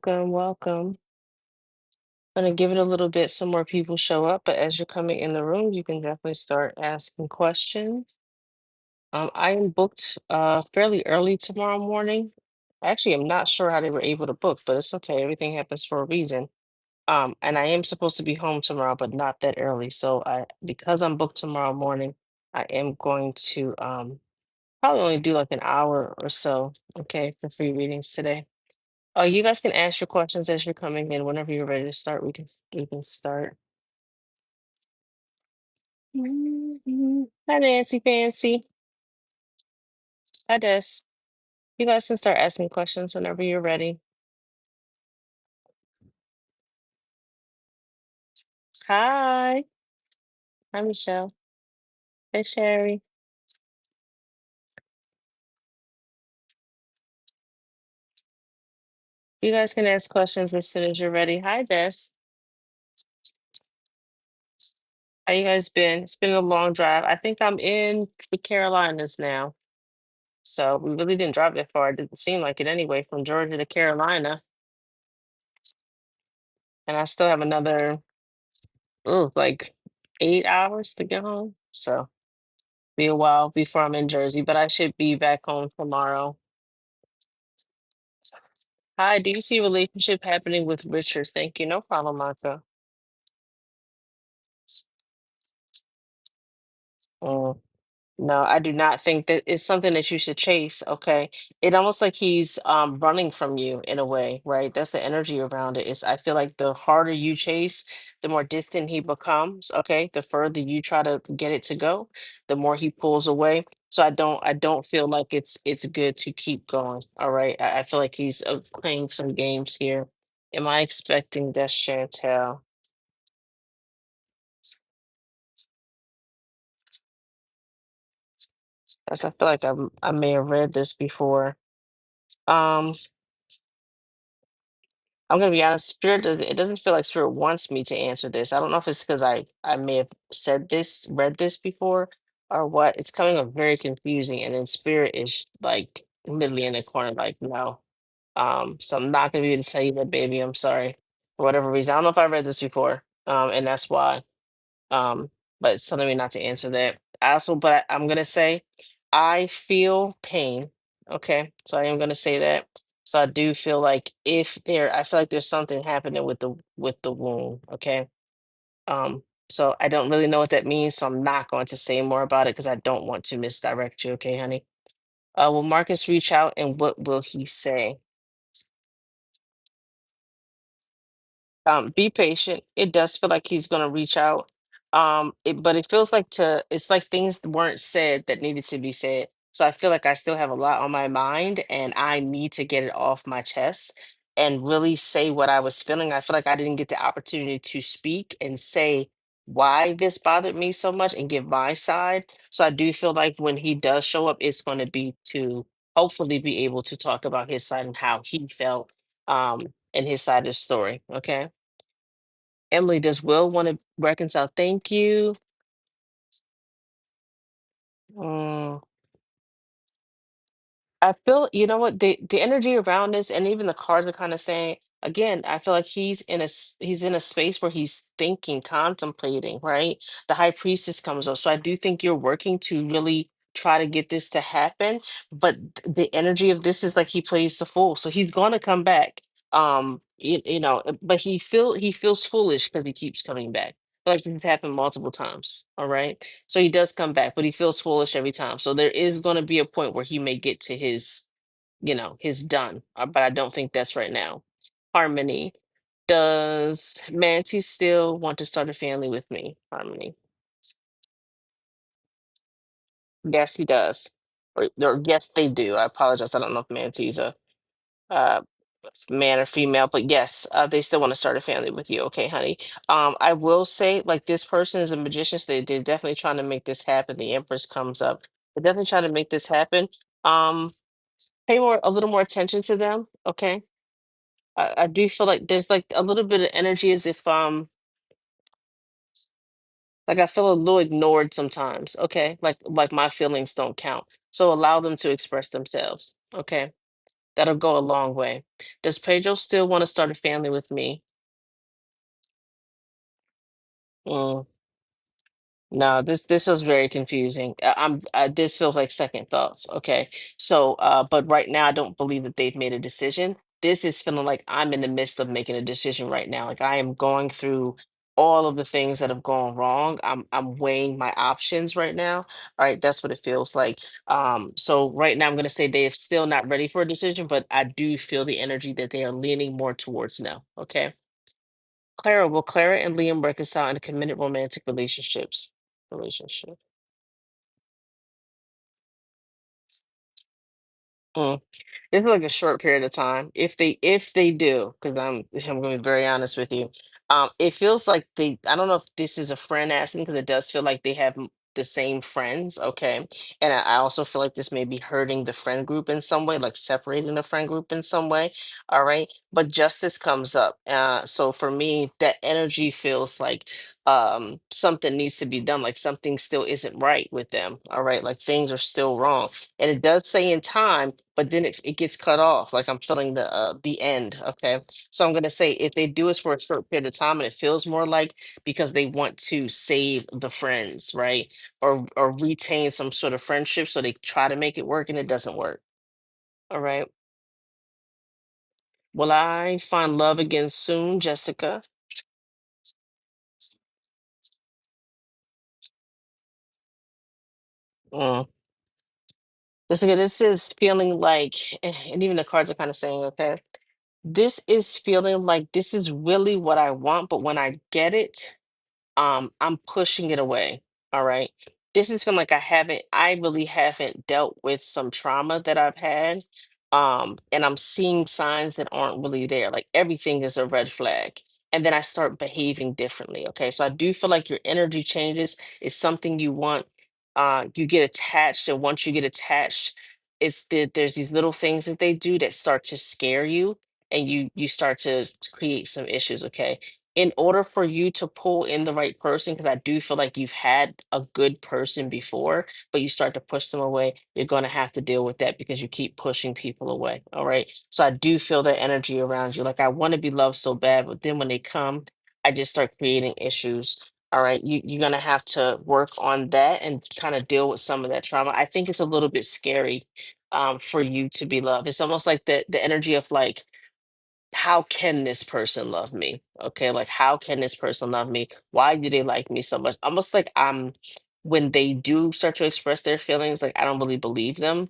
welcome, welcome. Gonna give it a little bit, some more people show up, but as you're coming in the room, you can definitely start asking questions. I am booked fairly early tomorrow morning. Actually, I'm not sure how they were able to book, but it's okay. Everything happens for a reason. And I am supposed to be home tomorrow, but not that early. So because I'm booked tomorrow morning, I am going to probably only do like an hour or so, okay, for free readings today. Oh, you guys can ask your questions as you're coming in. Whenever you're ready to start, we can start. Hi, Nancy Fancy. Hi, Des. You guys can start asking questions whenever you're ready. Hi. Hi, Michelle. Hey, Sherry. You guys can ask questions as soon as you're ready. Hi, Des. How you guys been? It's been a long drive. I think I'm in the Carolinas now. So we really didn't drive that far. It didn't seem like it anyway, from Georgia to Carolina. And I still have another, like 8 hours to get home. So be a while before I'm in Jersey, but I should be back home tomorrow. Hi, do you see a relationship happening with Richard? Thank you. No problem, Martha. Mm. No, I do not think that it's something that you should chase, okay? It almost like he's running from you in a way, right? That's the energy around it. Is I feel like the harder you chase, the more distant he becomes, okay? The further you try to get it to go, the more he pulls away. So I don't feel like it's good to keep going, all right? I feel like he's playing some games here. Am I expecting that, Chantel? As I feel like I may have read this before. Um, I'm gonna be honest, Spirit doesn't it doesn't feel like Spirit wants me to answer this. I don't know if it's because I may have said this, read this before, or what. It's coming up very confusing, and then Spirit is like literally in the corner, like, no. So I'm not gonna be able to tell you that, baby. I'm sorry. For whatever reason. I don't know if I read this before. And that's why. But it's telling me not to answer that. I also, but I'm gonna say I feel pain. Okay, so I am gonna say that. So I do feel like I feel like there's something happening with the wound. Okay. So I don't really know what that means, so I'm not going to say more about it because I don't want to misdirect you. Okay, honey. Will Marcus reach out and what will he say? Be patient. It does feel like he's gonna reach out. But it feels like it's like things weren't said that needed to be said. So I feel like I still have a lot on my mind and I need to get it off my chest and really say what I was feeling. I feel like I didn't get the opportunity to speak and say why this bothered me so much and give my side. So I do feel like when he does show up, it's going to be to hopefully be able to talk about his side and how he felt and his side of the story. Okay. Emily, does Will want to reconcile? Thank you. Mm, I feel, you know what, the energy around this, and even the cards are kind of saying, again, I feel like he's in a space where he's thinking, contemplating, right? The high priestess comes up. So I do think you're working to really try to get this to happen, but the energy of this is like he plays the fool. So he's gonna come back. But he feels foolish because he keeps coming back. Like this has happened multiple times. All right. So he does come back, but he feels foolish every time. So there is going to be a point where he may get to his done. But I don't think that's right now. Harmony. Does Manti still want to start a family with me? Harmony. Yes, he does. Or yes, they do. I apologize. I don't know if Manti's a uh man or female, but yes, they still want to start a family with you. Okay, honey. I will say, like, this person is a magician, so they're definitely trying to make this happen. The Empress comes up. They're definitely trying to make this happen. Um, Pay a little more attention to them. Okay. I do feel like there's like a little bit of energy as if like I feel a little ignored sometimes. Okay. Like my feelings don't count. So allow them to express themselves. Okay. That'll go a long way. Does Pedro still want to start a family with me? Mm. No, this was very confusing. This feels like second thoughts. Okay, so but right now I don't believe that they've made a decision. This is feeling like I'm in the midst of making a decision right now. Like I am going through all of the things that have gone wrong. I'm weighing my options right now. All right, that's what it feels like. So right now I'm gonna say they're still not ready for a decision, but I do feel the energy that they are leaning more towards no. Okay, Clara, will Clara and Liam reconcile in committed romantic relationships? Relationship. Mm. This is like a short period of time. If they do, because I'm gonna be very honest with you. It feels like they I don't know if this is a friend asking because it does feel like they have the same friends, okay. And I also feel like this may be hurting the friend group in some way, like separating the friend group in some way. All right. But justice comes up. So for me, that energy feels like something needs to be done, like something still isn't right with them. All right, like things are still wrong. And it does say in time, but then it gets cut off. Like I'm feeling the end. Okay. So I'm gonna say if they do it for a short period of time and it feels more like because they want to save the friends, right? Or retain some sort of friendship. So they try to make it work and it doesn't work. All right. Will I find love again soon, Jessica? Mm. Jessica, this is feeling like, and even the cards are kind of saying, okay, this is feeling like this is really what I want, but when I get it, I'm pushing it away. All right. This has been like I really haven't dealt with some trauma that I've had. And I'm seeing signs that aren't really there. Like everything is a red flag. And then I start behaving differently. Okay. So I do feel like your energy changes is something you want. You get attached, and once you get attached, there's these little things that they do that start to scare you, and you start to create some issues. Okay, in order for you to pull in the right person, because I do feel like you've had a good person before, but you start to push them away, you're going to have to deal with that because you keep pushing people away. All right. So I do feel that energy around you. Like I want to be loved so bad, but then when they come, I just start creating issues. All right. You're going to have to work on that and kind of deal with some of that trauma. I think it's a little bit scary for you to be loved. It's almost like the energy of like, how can this person love me? Okay, like how can this person love me? Why do they like me so much? Almost like when they do start to express their feelings, like I don't really believe them.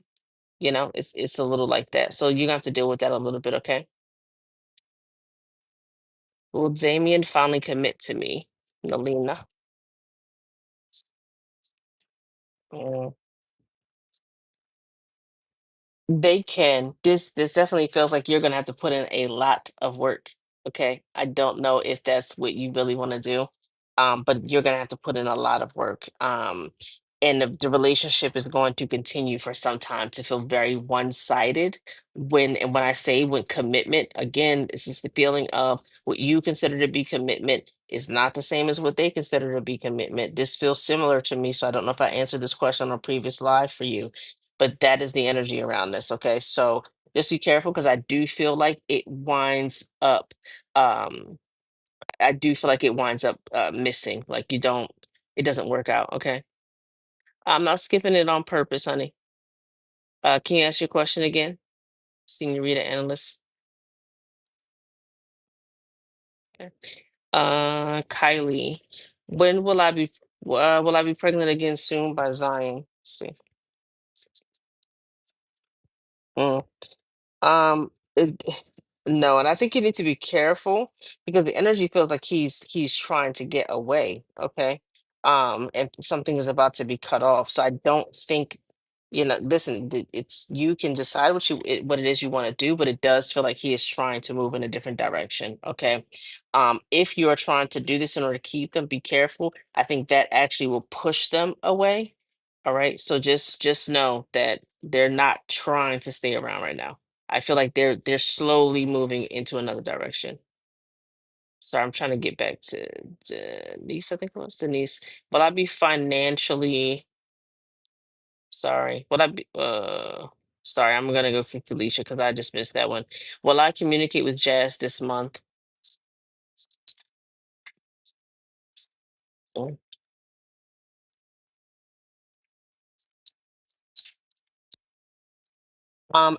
It's a little like that. So you're gonna have to deal with that a little bit, okay? Will Damien finally commit to me? Nalina. Mm. They can. This definitely feels like you're gonna have to put in a lot of work. Okay. I don't know if that's what you really want to do. But you're gonna have to put in a lot of work. And the relationship is going to continue for some time to feel very one-sided. And when I say when commitment, again, this is the feeling of what you consider to be commitment is not the same as what they consider to be commitment. This feels similar to me, so I don't know if I answered this question on a previous live for you, but that is the energy around this. Okay, so just be careful because I do feel like it winds up. Um, I do feel like it winds up missing. Like it doesn't work out. Okay, I'm not skipping it on purpose, honey. Can you ask your question again, Senorita Analyst? Okay. Kylie, when will I be pregnant again soon by Zion? Let's see. Mm. It, no, and I think you need to be careful because the energy feels like he's trying to get away, okay? And something is about to be cut off. So I don't think, listen, it's you can decide what it is you want to do, but it does feel like he is trying to move in a different direction, okay? If you are trying to do this in order to keep them, be careful. I think that actually will push them away. All right. So just know that they're not trying to stay around right now. I feel like they're slowly moving into another direction. So I'm trying to get back to Denise, I think it was Denise. Will I be financially sorry? Will I be Sorry, I'm gonna go for Felicia because I just missed that one. Will I communicate with Jazz this month? Mm.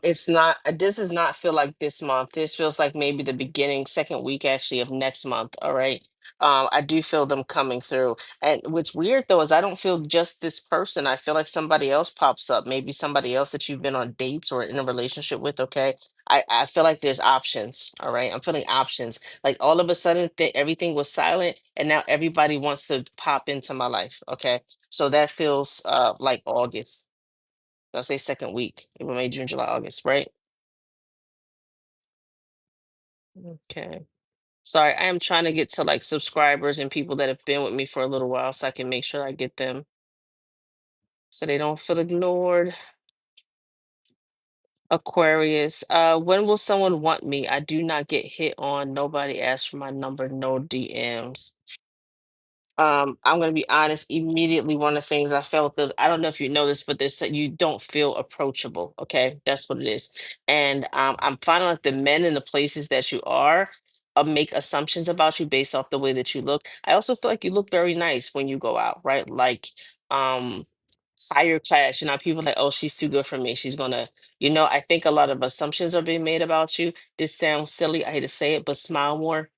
It's not, this does not feel like this month. This feels like maybe the beginning, second week actually of next month. All right. I do feel them coming through. And what's weird though is I don't feel just this person. I feel like somebody else pops up, maybe somebody else that you've been on dates or in a relationship with. Okay. I feel like there's options. All right. I'm feeling options. Like all of a sudden everything was silent and now everybody wants to pop into my life. Okay. So that feels like August. I'll say second week. April, May, June, July, August, right? Okay. Sorry, I am trying to get to like subscribers and people that have been with me for a little while so I can make sure I get them so they don't feel ignored. Aquarius, when will someone want me? I do not get hit on. Nobody asked for my number, no DMs. I'm gonna be honest, immediately one of the things I felt that I don't know if you know this, but this you don't feel approachable. Okay, that's what it is. And I'm finding like the men in the places that you are make assumptions about you based off the way that you look. I also feel like you look very nice when you go out, right? Like um higher class, people like, oh, she's too good for me. She's gonna, I think a lot of assumptions are being made about you. This sounds silly, I hate to say it, but smile more.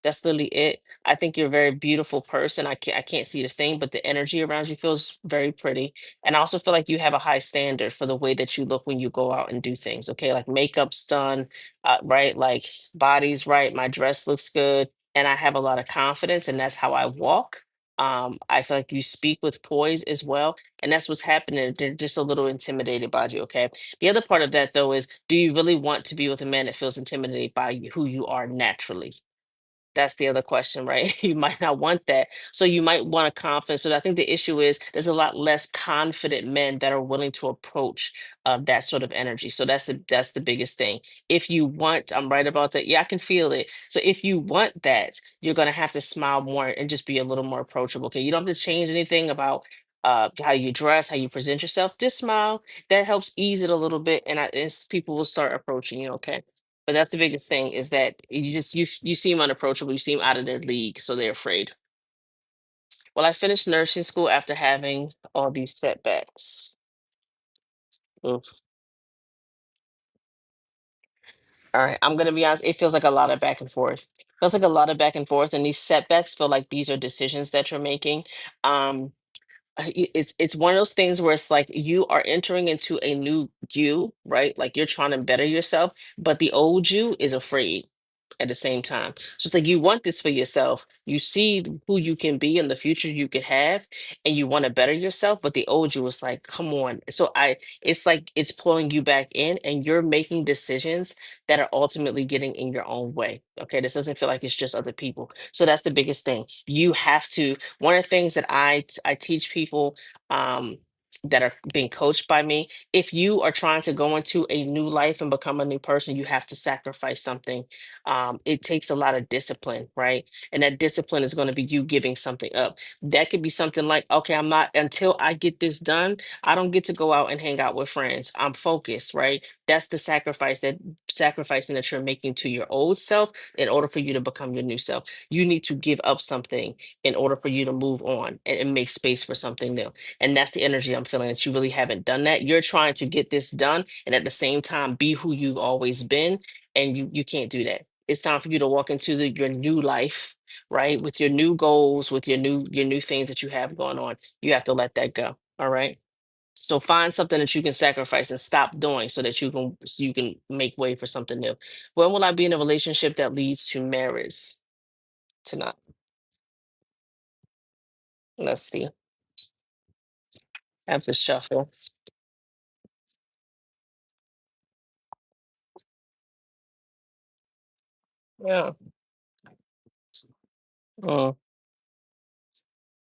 That's literally it. I think you're a very beautiful person. I can't see the thing, but the energy around you feels very pretty. And I also feel like you have a high standard for the way that you look when you go out and do things. Okay, like makeup's done, right? Like body's right. My dress looks good, and I have a lot of confidence, and that's how I walk. I feel like you speak with poise as well, and that's what's happening. They're just a little intimidated by you. Okay. The other part of that though is, do you really want to be with a man that feels intimidated by who you are naturally? That's the other question, right? You might not want that. So you might want a confidence. So I think the issue is there's a lot less confident men that are willing to approach that sort of energy. So that's the biggest thing. If you want, I'm right about that. Yeah, I can feel it. So if you want that, you're gonna have to smile more and just be a little more approachable. Okay. You don't have to change anything about how you dress, how you present yourself. Just smile. That helps ease it a little bit, and people will start approaching you. Okay. But that's the biggest thing is that you seem unapproachable, you seem out of their league, so they're afraid. Well, I finished nursing school after having all these setbacks. Oof. All right, I'm gonna be honest, it feels like a lot of back and forth. Feels like a lot of back and forth, and these setbacks feel like these are decisions that you're making. Um, it's one of those things where it's like you are entering into a new you, right? Like you're trying to better yourself, but the old you is afraid at the same time. So it's like you want this for yourself. You see who you can be in the future you could have, and you want to better yourself, but the old you is like, come on. It's like it's pulling you back in, and you're making decisions that are ultimately getting in your own way. Okay, this doesn't feel like it's just other people. So that's the biggest thing. You have to one of the things that I teach people that are being coached by me, if you are trying to go into a new life and become a new person, you have to sacrifice something. It takes a lot of discipline, right? And that discipline is going to be you giving something up. That could be something like, okay, I'm not, until I get this done, I don't get to go out and hang out with friends. I'm focused, right? That's the sacrificing that you're making to your old self in order for you to become your new self. You need to give up something in order for you to move on and make space for something new. And that's the energy I'm feeling, that you really haven't done that. You're trying to get this done and at the same time be who you've always been, and you can't do that. It's time for you to walk into your new life, right? With your new goals, with your new things that you have going on. You have to let that go. All right. So find something that you can sacrifice and stop doing so you can make way for something new. When will I be in a relationship that leads to marriage? Tonight. Let's see. I have to shuffle. Yeah. Mm.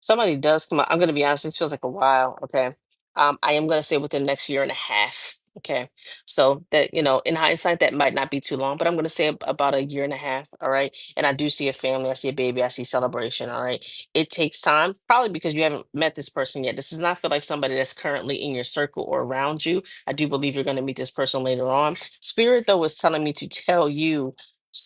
Somebody does come up. I'm gonna be honest, this feels like a while. Okay. I am gonna say within the next year and a half. Okay. So that, in hindsight, that might not be too long, but I'm going to say about a year and a half. All right. And I do see a family, I see a baby, I see celebration. All right. It takes time, probably because you haven't met this person yet. This does not feel like somebody that's currently in your circle or around you. I do believe you're going to meet this person later on. Spirit, though, is telling me to tell you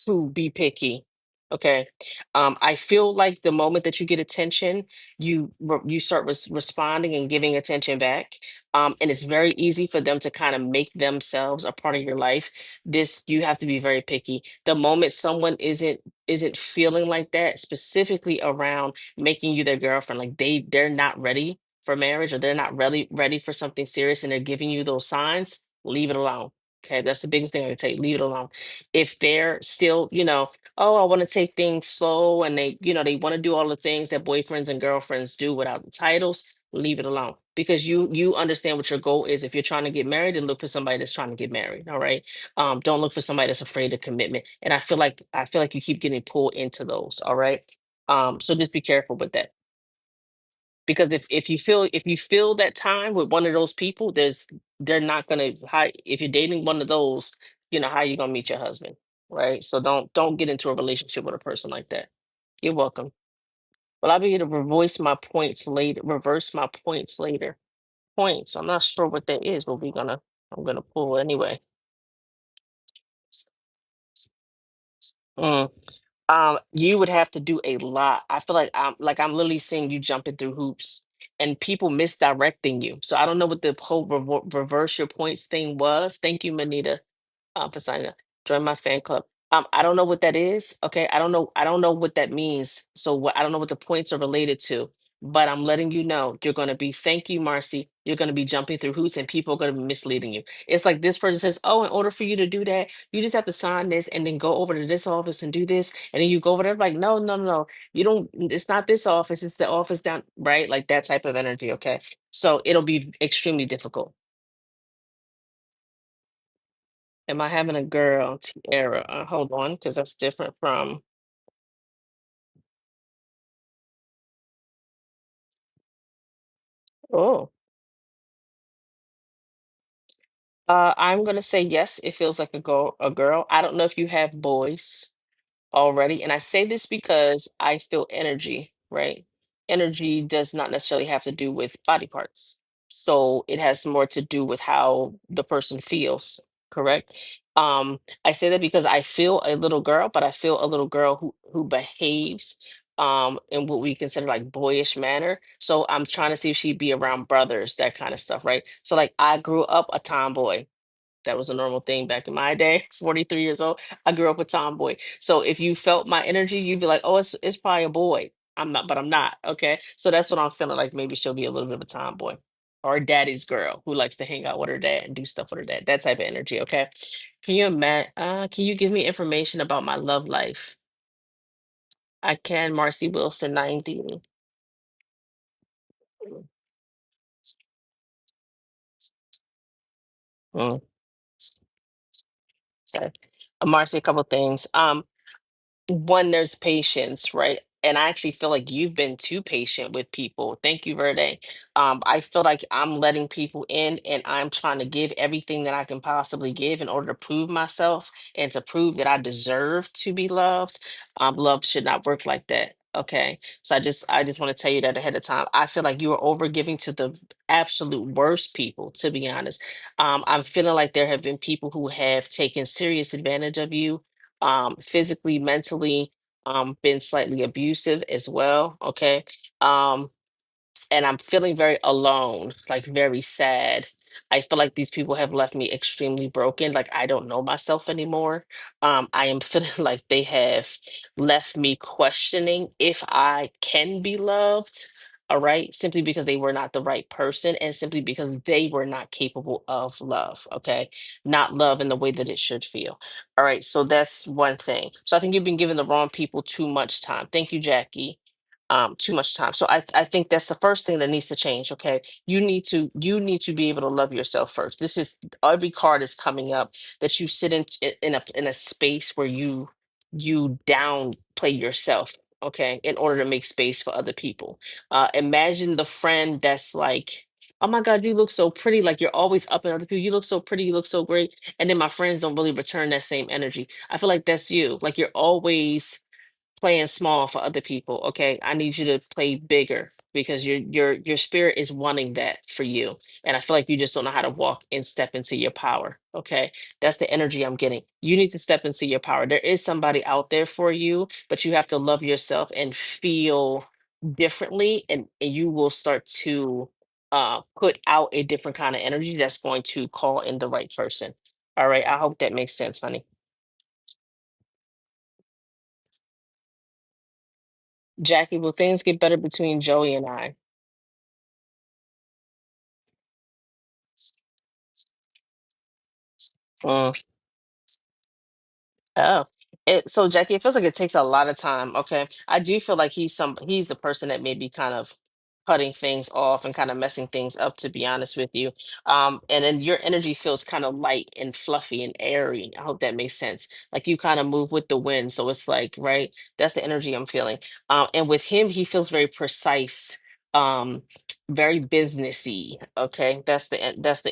to be picky. Okay. I feel like the moment that you get attention, you start responding and giving attention back, and it's very easy for them to kind of make themselves a part of your life. This, you have to be very picky. The moment someone isn't feeling like that, specifically around making you their girlfriend, like they're not ready for marriage, or they're not ready for something serious, and they're giving you those signs, leave it alone. Okay, that's the biggest thing I would take. Leave it alone. If they're still, oh, I want to take things slow, and they want to do all the things that boyfriends and girlfriends do without the titles, leave it alone, because you understand what your goal is. If you're trying to get married, then look for somebody that's trying to get married. All right. Don't look for somebody that's afraid of commitment. And I feel like you keep getting pulled into those. All right. So just be careful with that, because if you feel that time with one of those people, they're not gonna, how, if you're dating one of those, how you gonna meet your husband, right? So don't get into a relationship with a person like that. You're welcome. Well, I'll be able to reverse my points later. Points. I'm not sure what that is, but I'm gonna pull anyway. Mm. You would have to do a lot. I feel like I'm literally seeing you jumping through hoops and people misdirecting you. So I don't know what the whole reverse your points thing was. Thank you, Manita, for signing up. Join my fan club. I don't know what that is. Okay, I don't know what that means. So I don't know what the points are related to. But I'm letting you know you're going to be. Thank you, Marcy. You're going to be jumping through hoops, and people are going to be misleading you. It's like this person says, "Oh, in order for you to do that, you just have to sign this, and then go over to this office and do this, and then you go over there." Like, no, no, no, no. You don't. It's not this office. It's the office down, right? Like that type of energy. Okay, so it'll be extremely difficult. Am I having a girl, Tiara? Hold on, because that's different from. Oh, I'm gonna say yes. It feels like a girl. A girl. I don't know if you have boys already. And I say this because I feel energy, right? Energy does not necessarily have to do with body parts. So it has more to do with how the person feels, correct? I say that because I feel a little girl, but I feel a little girl who behaves in what we consider like boyish manner. So I'm trying to see if she'd be around brothers, that kind of stuff, right? So like I grew up a tomboy. That was a normal thing back in my day. 43 years old. I grew up a tomboy. So if you felt my energy, you'd be like, oh, it's probably a boy. I'm not, but I'm not. Okay. So that's what I'm feeling like. Maybe she'll be a little bit of a tomboy or a daddy's girl who likes to hang out with her dad and do stuff with her dad. That type of energy. Okay. Can you give me information about my love life? I can. Marcy Wilson, 90. Mm, okay. Marcy, a couple things. One, there's patience, right? And I actually feel like you've been too patient with people. Thank you, Verde. I feel like I'm letting people in, and I'm trying to give everything that I can possibly give in order to prove myself and to prove that I deserve to be loved. Love should not work like that. Okay. So I just want to tell you that ahead of time. I feel like you are over giving to the absolute worst people, to be honest. I'm feeling like there have been people who have taken serious advantage of you, physically, mentally, been slightly abusive as well. Okay. Um, and I'm feeling very alone, like very sad. I feel like these people have left me extremely broken, like I don't know myself anymore. I am feeling like they have left me questioning if I can be loved, all right, simply because they were not the right person and simply because they were not capable of love, okay? Not love in the way that it should feel. All right, so that's one thing. So I think you've been giving the wrong people too much time. Thank you, Jackie. Too much time. So I think that's the first thing that needs to change. Okay. You need to be able to love yourself first. This is, every card is coming up that you sit in a space where you downplay yourself, okay, in order to make space for other people. Imagine the friend that's like oh my God, you look so pretty. Like you're always up in other people. You look so pretty. You look so great. And then my friends don't really return that same energy. I feel like that's you. Like you're always playing small for other people. Okay, I need you to play bigger because your spirit is wanting that for you, and I feel like you just don't know how to walk and step into your power. Okay, that's the energy I'm getting. You need to step into your power. There is somebody out there for you, but you have to love yourself and feel differently, and you will start to put out a different kind of energy that's going to call in the right person. All right, I hope that makes sense, honey. Jackie, will things get better between Joey and I? Mm. Oh, so Jackie, it feels like it takes a lot of time. Okay, I do feel like he's the person that may be kind of cutting things off and kind of messing things up. To be honest with you, and then your energy feels kind of light and fluffy and airy. I hope that makes sense. Like you kind of move with the wind, so it's like right. That's the energy I'm feeling. And with him, he feels very precise. Very businessy. Okay, that's the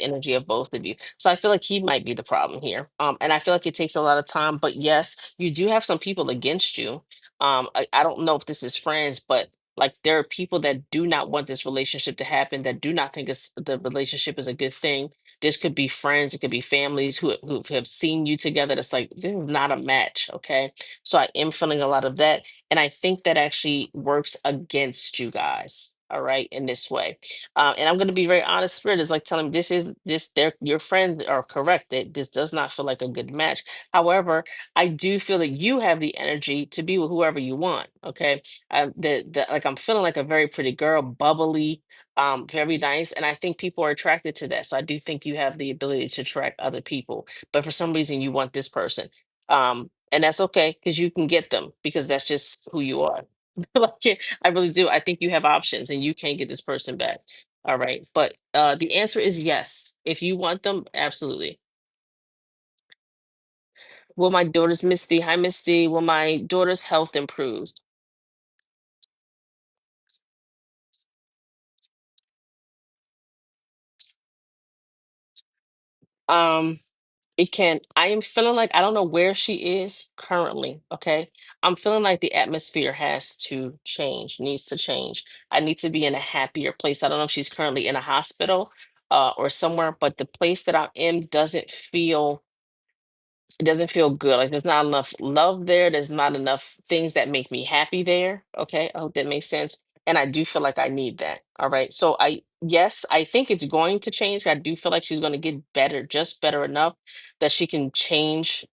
energy of both of you. So I feel like he might be the problem here. And I feel like it takes a lot of time. But yes, you do have some people against you. I don't know if this is friends, but like there are people that do not want this relationship to happen, that do not think the relationship is a good thing. This could be friends, it could be families who have seen you together. That's like this is not a match. Okay, so I am feeling a lot of that, and I think that actually works against you guys. All right, in this way. And I'm going to be very honest. Spirit is like telling me this. They're your friends are correct. That this does not feel like a good match. However, I do feel that you have the energy to be with whoever you want. Okay, the like I'm feeling like a very pretty girl, bubbly, very nice, and I think people are attracted to that. So I do think you have the ability to attract other people. But for some reason, you want this person, and that's okay because you can get them because that's just who you are. Like, I really do. I think you have options and you can't get this person back. All right. But the answer is yes. If you want them, absolutely. Will my daughter's Misty? Hi, Misty. Will my daughter's health improve? Um, it can. I am feeling like I don't know where she is currently. Okay. I'm feeling like the atmosphere has to change, needs to change. I need to be in a happier place. I don't know if she's currently in a hospital or somewhere, but the place that I'm in doesn't feel it doesn't feel good. Like there's not enough love there. There's not enough things that make me happy there. Okay. I hope that makes sense. And I do feel like I need that. All right. So yes, I think it's going to change. I do feel like she's going to get better, just better enough that she can change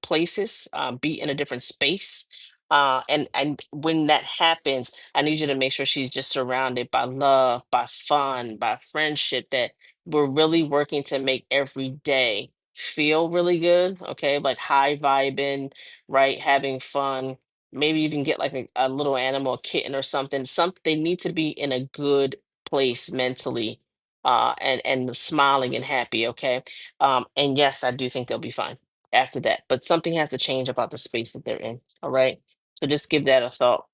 places, be in a different space. And when that happens, I need you to make sure she's just surrounded by love, by fun, by friendship, that we're really working to make every day feel really good, okay? Like high vibing, right? Having fun. Maybe even get like a little animal, a kitten or something. They need to be in a good place mentally, and smiling and happy, okay? And yes, I do think they'll be fine after that. But something has to change about the space that they're in, all right? So just give that a thought.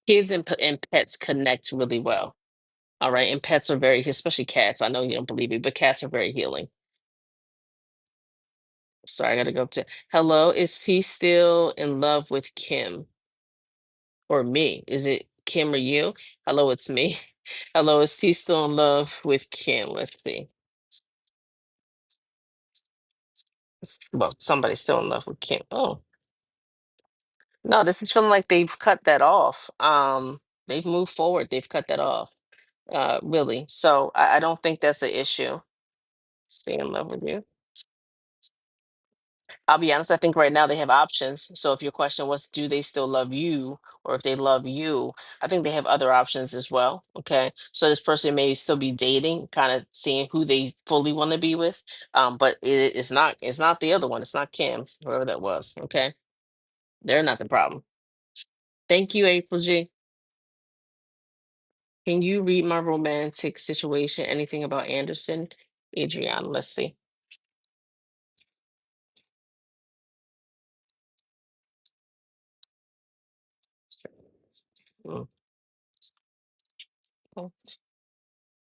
Kids and pets connect really well, all right? And pets are very, especially cats. I know you don't believe me, but cats are very healing. Sorry, I gotta go to. Hello, is he still in love with Kim or me? Is it Kim or you? Hello, it's me. Hello, is he still in love with Kim? Let's see. Well, somebody's still in love with Kim. Oh, no, this is feeling like they've cut that off. They've moved forward. They've cut that off. Really. So I don't think that's an issue. Stay in love with you. I'll be honest, I think right now they have options. So if your question was, do they still love you? Or if they love you, I think they have other options as well. Okay. So this person may still be dating, kind of seeing who they fully want to be with. But it's not the other one. It's not Kim, whoever that was. Okay. They're not the problem. Thank you, April G. Can you read my romantic situation? Anything about Anderson? Adriana, let's see. Mm,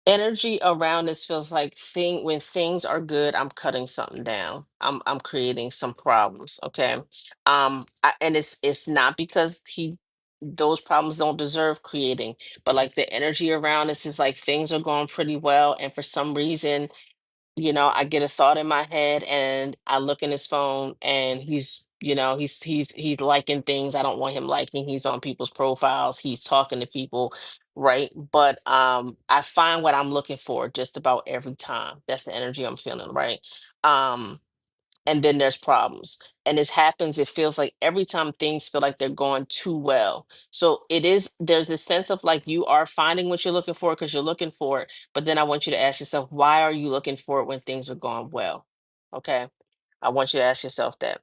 Energy around this feels like when things are good, I'm cutting something down. I'm creating some problems. Okay. And it's not because he those problems don't deserve creating, but like the energy around this is like things are going pretty well, and for some reason, I get a thought in my head and I look in his phone and he's liking things I don't want him liking. He's on people's profiles, he's talking to people, right? But I find what I'm looking for just about every time. That's the energy I'm feeling, right? Um and then there's problems. And this happens, it feels like every time things feel like they're going too well. So there's this sense of like you are finding what you're looking for because you're looking for it. But then I want you to ask yourself, why are you looking for it when things are going well? Okay. I want you to ask yourself that.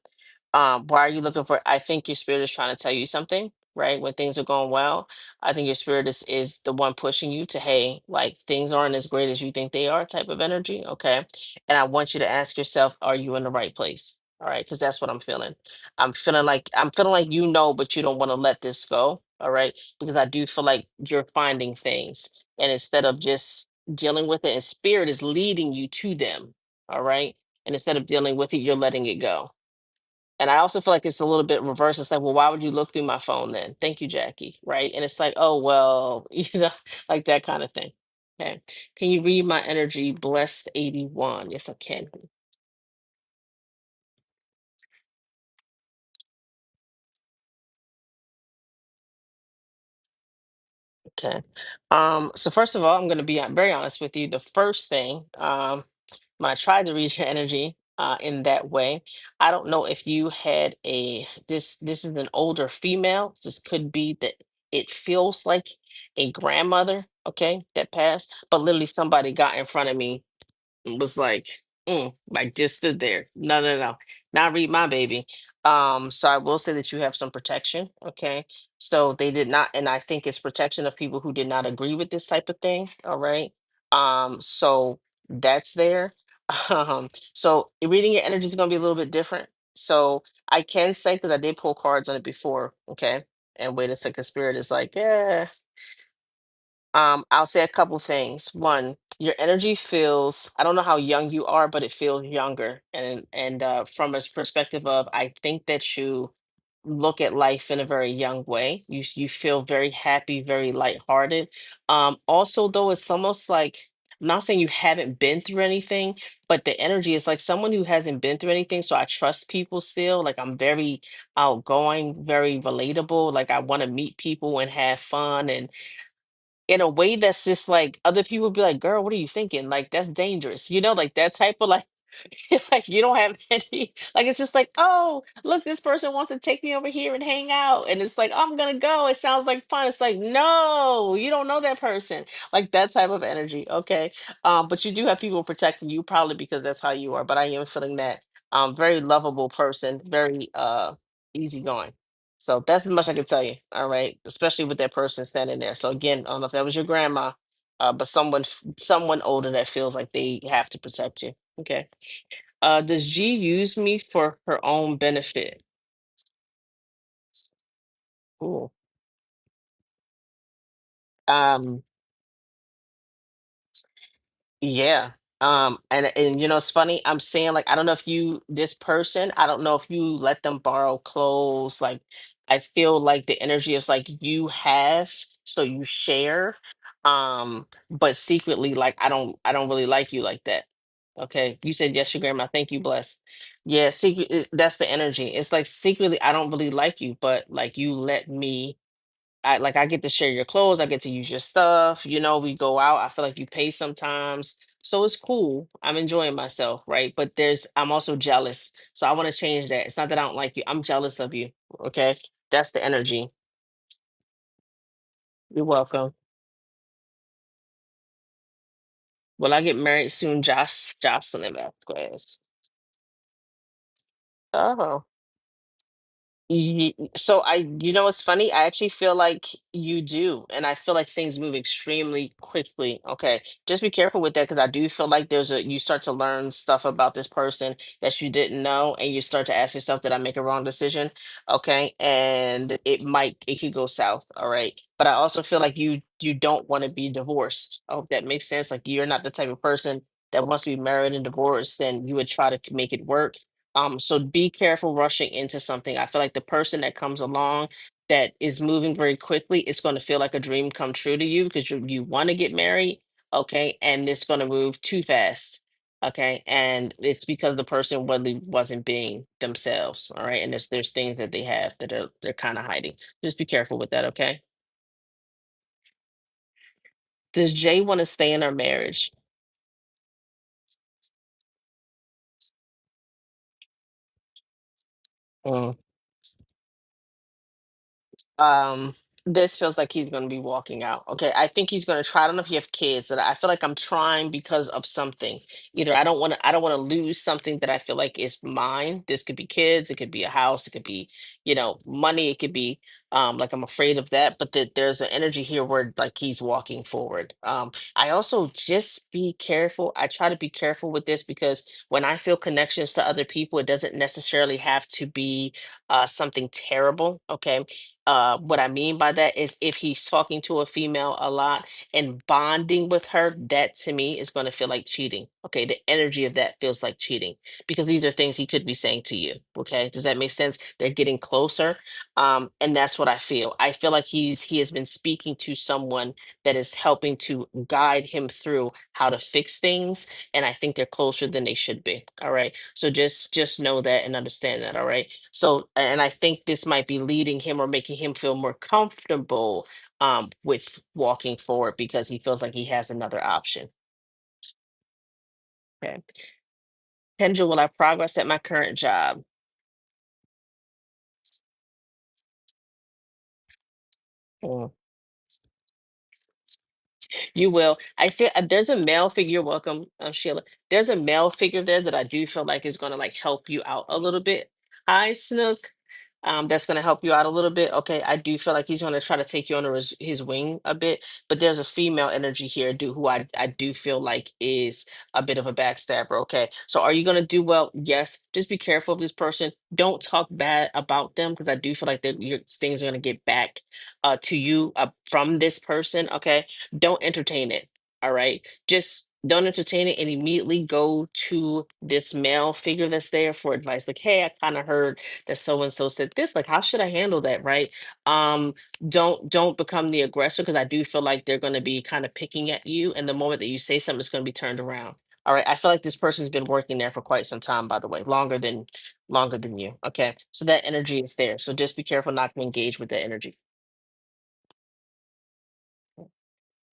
Why are you looking for? I think your spirit is trying to tell you something, right? When things are going well, I think your spirit is the one pushing you to, hey, like things aren't as great as you think they are, type of energy. Okay. And I want you to ask yourself, are you in the right place? All right, because that's what I'm feeling. I'm feeling like but you don't want to let this go. All right. Because I do feel like you're finding things. And instead of just dealing with it, and spirit is leading you to them. All right. And instead of dealing with it, you're letting it go. And I also feel like it's a little bit reverse. It's like, well, why would you look through my phone then? Thank you, Jackie. Right. And it's like, oh, well, like that kind of thing. Okay. Can you read my energy? Blessed 81. Yes, I can. Okay. So first of all, I'm gonna be very honest with you. The first thing, when I tried to read your energy in that way, I don't know if you had this is an older female. This could be that it feels like a grandmother, okay, that passed, but literally somebody got in front of me was like just stood there. No, no, no, not read my baby. So I will say that you have some protection. Okay. So they did not, and I think it's protection of people who did not agree with this type of thing. All right. So that's there. So reading your energy is going to be a little bit different. So I can say, because I did pull cards on it before. Okay. And wait a second, spirit is like, yeah. I'll say a couple things. One, your energy feels, I don't know how young you are, but it feels younger. And from a perspective of, I think that you look at life in a very young way. You feel very happy, very lighthearted. Also though, it's almost like, I'm not saying you haven't been through anything, but the energy is like someone who hasn't been through anything. So I trust people still. Like I'm very outgoing, very relatable. Like I want to meet people and have fun and in a way that's just like other people be like, girl, what are you thinking? Like that's dangerous, like that type of like like you don't have any like it's just like, oh, look, this person wants to take me over here and hang out. And it's like, "Oh, I'm gonna go. It sounds like fun." It's like, no, you don't know that person. Like that type of energy. Okay. But you do have people protecting you, probably because that's how you are. But I am feeling that very lovable person, very easygoing. So that's as much I can tell you. All right. Especially with that person standing there. So again, I don't know if that was your grandma, but someone older that feels like they have to protect you. Okay. Does G use me for her own benefit? Ooh. Um, yeah. And it's funny, I'm saying like I don't know if this person, I don't know if you let them borrow clothes. Like I feel like the energy is like you have, so you share. But secretly, like I don't really like you like that. Okay. You said yes, your grandma. Thank you, bless. Yeah, that's the energy. It's like secretly I don't really like you, but like you let me I get to share your clothes, I get to use your stuff, we go out. I feel like you pay sometimes. So it's cool. I'm enjoying myself, right? But I'm also jealous. So I want to change that. It's not that I don't like you. I'm jealous of you. Okay? That's the energy. You're welcome. Will I get married soon, Jocelyn Vasquez? Oh. So you know what's funny? I actually feel like you do, and I feel like things move extremely quickly. Okay, just be careful with that because I do feel like you start to learn stuff about this person that you didn't know, and you start to ask yourself, did I make a wrong decision? Okay, and it could go south. All right, but I also feel like you don't want to be divorced. I hope that makes sense. Like you're not the type of person that wants to be married and divorced, and you would try to make it work. So be careful rushing into something. I feel like the person that comes along that is moving very quickly, it's going to feel like a dream come true to you because you want to get married, okay? And it's going to move too fast, okay? And it's because the person really wasn't being themselves, all right? And there's things that they have that they're kind of hiding. Just be careful with that, okay? Does Jay want to stay in our marriage? Mm. um this feels like he's going to be walking out. Okay, I think he's going to try. I don't know if you have kids, but I feel like I'm trying because of something. Either I don't want to lose something that I feel like is mine. This could be kids, it could be a house, it could be, money, it could be like I'm afraid of that, but there's an energy here where like he's walking forward. I also just be careful. I try to be careful with this because when I feel connections to other people, it doesn't necessarily have to be something terrible. Okay, what I mean by that is if he's talking to a female a lot and bonding with her, that to me is going to feel like cheating. Okay, the energy of that feels like cheating because these are things he could be saying to you. Okay, does that make sense? They're getting closer, and that's what I feel. I feel like he has been speaking to someone that is helping to guide him through how to fix things, and I think they're closer than they should be. All right, so just know that and understand that. All right. So, and I think this might be leading him or making him feel more comfortable with walking forward because he feels like he has another option. Okay. Kendra, will I progress at my current job? Mm. You will. I feel there's a male figure. Welcome, Sheila. There's a male figure there that I do feel like is going to like help you out a little bit. Hi, Snook. That's going to help you out a little bit. Okay, I do feel like he's going to try to take you under his wing a bit, but there's a female energy here, who I do feel like is a bit of a backstabber. Okay, so are you going to do well? Yes. Just be careful of this person. Don't talk bad about them because I do feel like things are going to get back to you from this person. Okay, don't entertain it. All right. Just don't entertain it and immediately go to this male figure that's there for advice. Like, hey, I kind of heard that so and so said this. Like, how should I handle that? Right. Um, don't become the aggressor because I do feel like they're going to be kind of picking at you. And the moment that you say something, it's going to be turned around. All right. I feel like this person's been working there for quite some time, by the way, longer than you. Okay. So that energy is there. So just be careful not to engage with that energy.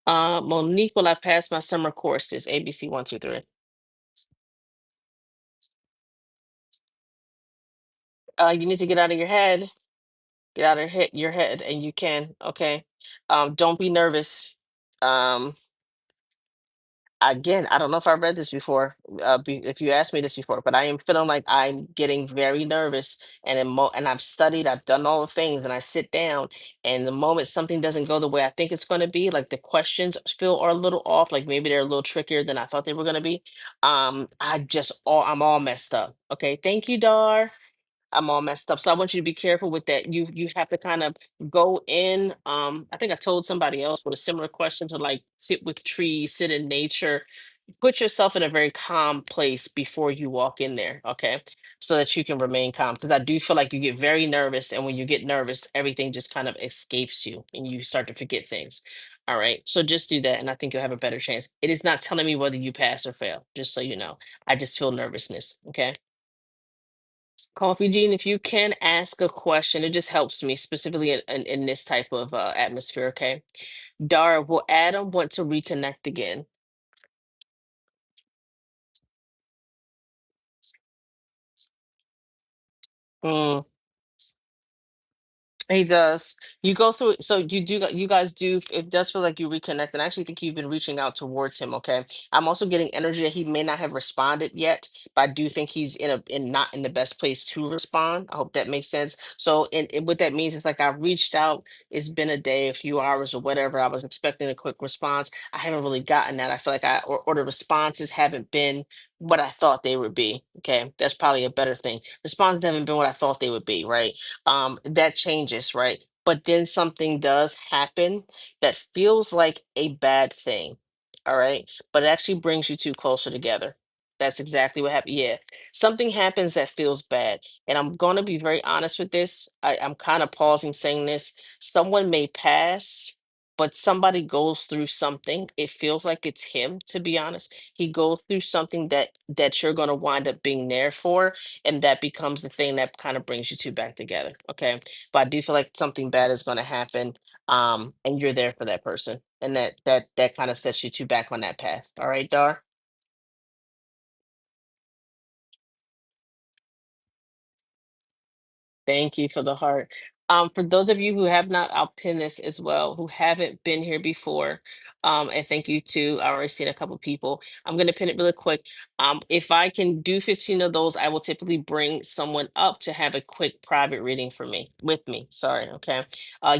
Monique, will I pass my summer courses? ABC 1, 2, 3. You need to get out of your head. Get out of your head, and you can. Okay. Don't be nervous. Um, Again, I don't know if I've read this before, if you asked me this before, but I am feeling like I'm getting very nervous, and I've studied, I've done all the things, and I sit down, and the moment something doesn't go the way I think it's going to be, like the questions feel are a little off, like maybe they're a little trickier than I thought they were going to be. I'm all messed up. Okay, thank you, Dar. I'm all messed up. So I want you to be careful with that. You have to kind of go in. I think I told somebody else with a similar question to like sit with trees, sit in nature, put yourself in a very calm place before you walk in there, okay? So that you can remain calm. Because I do feel like you get very nervous, and when you get nervous, everything just kind of escapes you and you start to forget things. All right. So just do that, and I think you'll have a better chance. It is not telling me whether you pass or fail, just so you know. I just feel nervousness. Okay. Coffee Gene, if you can ask a question, it just helps me specifically in this type of atmosphere. Okay. Dara, will Adam want to reconnect again? Mm, He does. You go through, so you guys do, it does feel like you reconnect. And I actually think you've been reaching out towards him. Okay. I'm also getting energy that he may not have responded yet, but I do think he's not in the best place to respond. I hope that makes sense. So, and what that means is like I reached out, it's been a day, a few hours or whatever. I was expecting a quick response. I haven't really gotten that. I feel like or the responses haven't been what I thought they would be. Okay. That's probably a better thing. Responses haven't been what I thought they would be, right? That changes, right? But then something does happen that feels like a bad thing, all right? But it actually brings you two closer together. That's exactly what happened. Yeah, something happens that feels bad. And I'm going to be very honest with this. I'm kind of pausing saying this. Someone may pass, but somebody goes through something. It feels like it's him, to be honest. He goes through something that you're going to wind up being there for, and that becomes the thing that kind of brings you two back together. Okay, but I do feel like something bad is going to happen, and you're there for that person, and that kind of sets you two back on that path. All right, Dar. Thank you for the heart. For those of you who have not, I'll pin this as well, who haven't been here before. And thank you to, I already seen a couple people. I'm gonna pin it really quick. If I can do 15 of those, I will typically bring someone up to have a quick private reading for me, with me. Sorry, okay.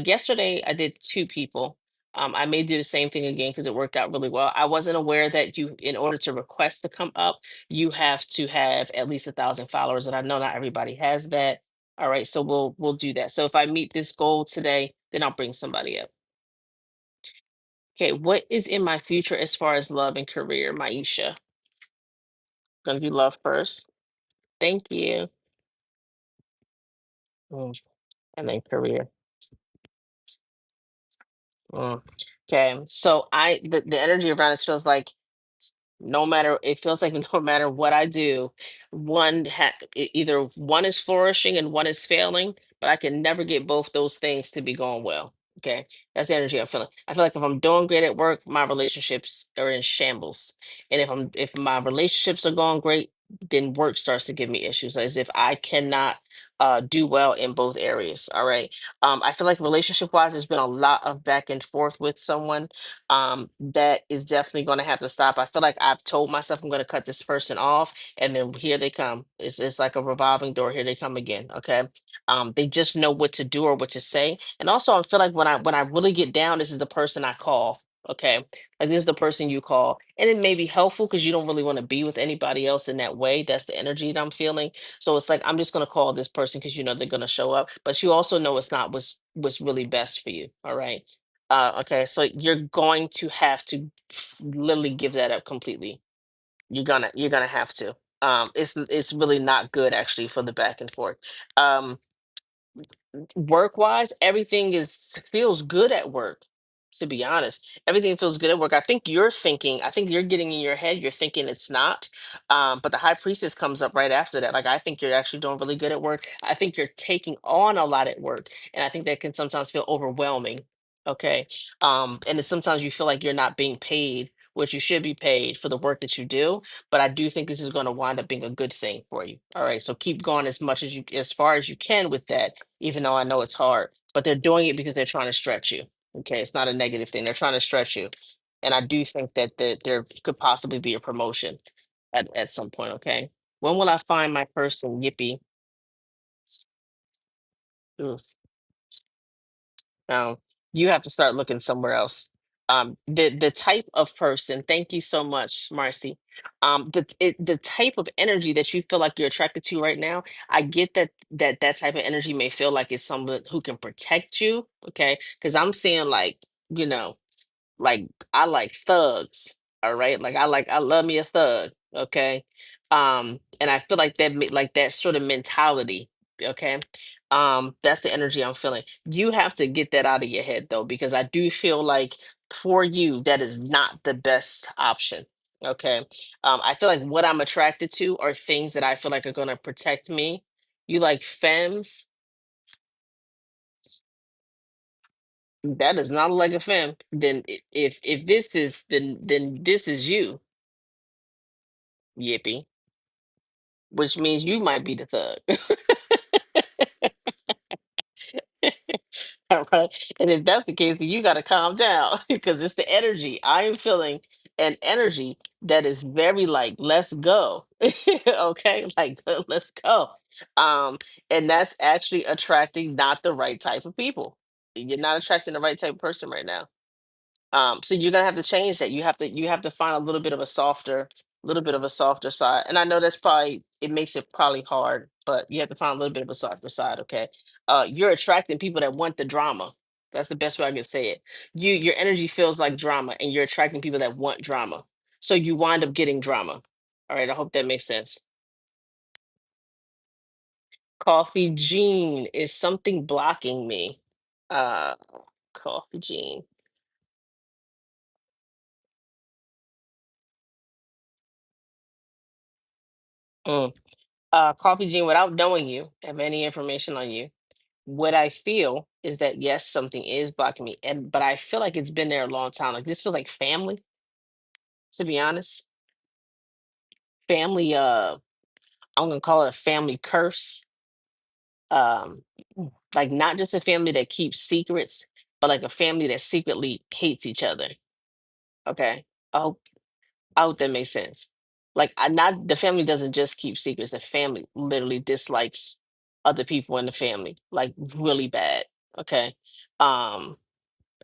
Yesterday I did two people. I may do the same thing again because it worked out really well. I wasn't aware that you, in order to request to come up, you have to have at least 1,000 followers, and I know not everybody has that. All right, so we'll do that. So if I meet this goal today, then I'll bring somebody up. Okay, what is in my future as far as love and career, Maisha? Gonna do love first. Thank you. Mm, and then career. Mm. Okay, so the energy around this feels like no matter, it feels like no matter what I do, either one is flourishing and one is failing, but I can never get both those things to be going well. Okay, that's the energy I'm feeling. I feel like if I'm doing great at work, my relationships are in shambles, and if my relationships are going great, then work starts to give me issues, as if I cannot do well in both areas. All right. I feel like relationship wise, there's been a lot of back and forth with someone, that is definitely going to have to stop. I feel like I've told myself I'm going to cut this person off, and then here they come. It's like a revolving door. Here they come again. Okay, they just know what to do or what to say. And also, I feel like when I really get down, this is the person I call. Okay, like this is the person you call, and it may be helpful because you don't really want to be with anybody else in that way. That's the energy that I'm feeling. So it's like I'm just going to call this person because you know they're going to show up, but you also know it's not what's really best for you. All right. Okay, so you're going to have to literally give that up completely. You're gonna have to. It's really not good actually for the back and forth. Um, Work wise, everything is feels good at work. To be honest, everything feels good at work. I think you're getting in your head, you're thinking it's not. But the high priestess comes up right after that. Like, I think you're actually doing really good at work. I think you're taking on a lot at work. And I think that can sometimes feel overwhelming. Okay. And it's sometimes you feel like you're not being paid what you should be paid for the work that you do. But I do think this is going to wind up being a good thing for you. All right. So keep going as far as you can with that, even though I know it's hard. But they're doing it because they're trying to stretch you. Okay, it's not a negative thing. They're trying to stretch you, and I do think that there could possibly be a promotion at some point. Okay, when will I find my person? Yippee! Ugh. No, you have to start looking somewhere else. The type of person. Thank you so much, Marcy. The type of energy that you feel like you're attracted to right now. I get that type of energy may feel like it's someone who can protect you. Okay, because I'm seeing like, you know. Like, I like thugs, all right? I love me a thug, okay? And I feel like like that sort of mentality, okay? That's the energy I'm feeling. You have to get that out of your head though, because I do feel like for you that is not the best option. Okay. I feel like what I'm attracted to are things that I feel like are gonna protect me. You like femmes? That is not like a femme. Then if this is, then this is you. Yippee, which means you might be the thug. Right? And if that's the case, then you got to calm down because it's the energy. I am feeling an energy that is very like, let's go. Okay, like let's go. Um, and that's actually attracting not the right type of people. You're not attracting the right type of person right now. So you're gonna have to change that. You have to find a little bit of a softer side. And I know that's probably it makes it probably hard, but you have to find a little bit of a softer side, okay? You're attracting people that want the drama. That's the best way I can say it. Your energy feels like drama, and you're attracting people that want drama. So you wind up getting drama. All right, I hope that makes sense. Coffee Gene, is something blocking me? Uh Coffee Gene. Mm. Coffee Gene, without knowing you, have any information on you, what I feel is that yes, something is blocking me, and but I feel like it's been there a long time. Like this feels like family, to be honest. Family, I'm gonna call it a family curse. Um, like not just a family that keeps secrets, but like a family that secretly hates each other. Okay. I hope that makes sense. Like, I not the family doesn't just keep secrets. The family literally dislikes other people in the family, like really bad. Okay. Um,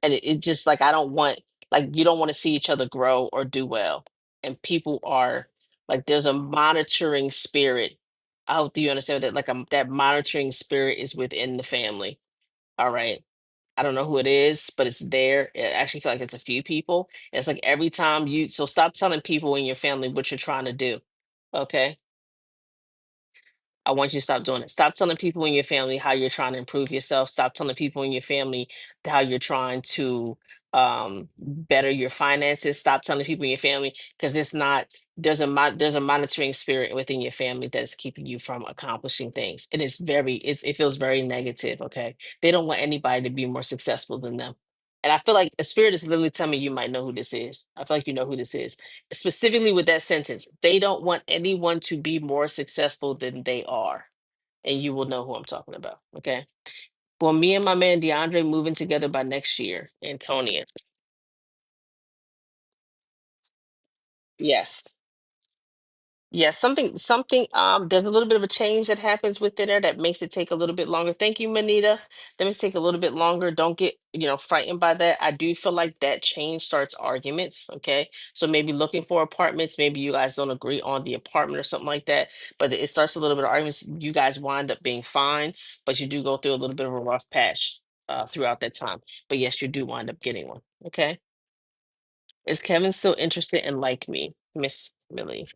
and it just like I don't want like you don't want to see each other grow or do well. And people are like there's a monitoring spirit. I hope you understand that like that monitoring spirit is within the family. All right. I don't know who it is, but it's there. I actually feel like it's a few people. It's like every time so stop telling people in your family what you're trying to do. Okay. I want you to stop doing it. Stop telling people in your family how you're trying to improve yourself. Stop telling people in your family how you're trying to better your finances. Stop telling people in your family because it's not there's a monitoring spirit within your family that is keeping you from accomplishing things. It feels very negative. Okay, they don't want anybody to be more successful than them. And I feel like a spirit is literally telling me you might know who this is. I feel like you know who this is specifically with that sentence. They don't want anyone to be more successful than they are. And you will know who I'm talking about. Okay. Well, me and my man DeAndre moving together by next year, Antonia. Yes. Yes, there's a little bit of a change that happens within there that makes it take a little bit longer. Thank you, Manita. That makes it take a little bit longer. Don't get, frightened by that. I do feel like that change starts arguments. Okay. So maybe looking for apartments, maybe you guys don't agree on the apartment or something like that. But it starts a little bit of arguments. You guys wind up being fine, but you do go through a little bit of a rough patch throughout that time. But yes, you do wind up getting one. Okay. Is Kevin still interested in like me, Miss Millie?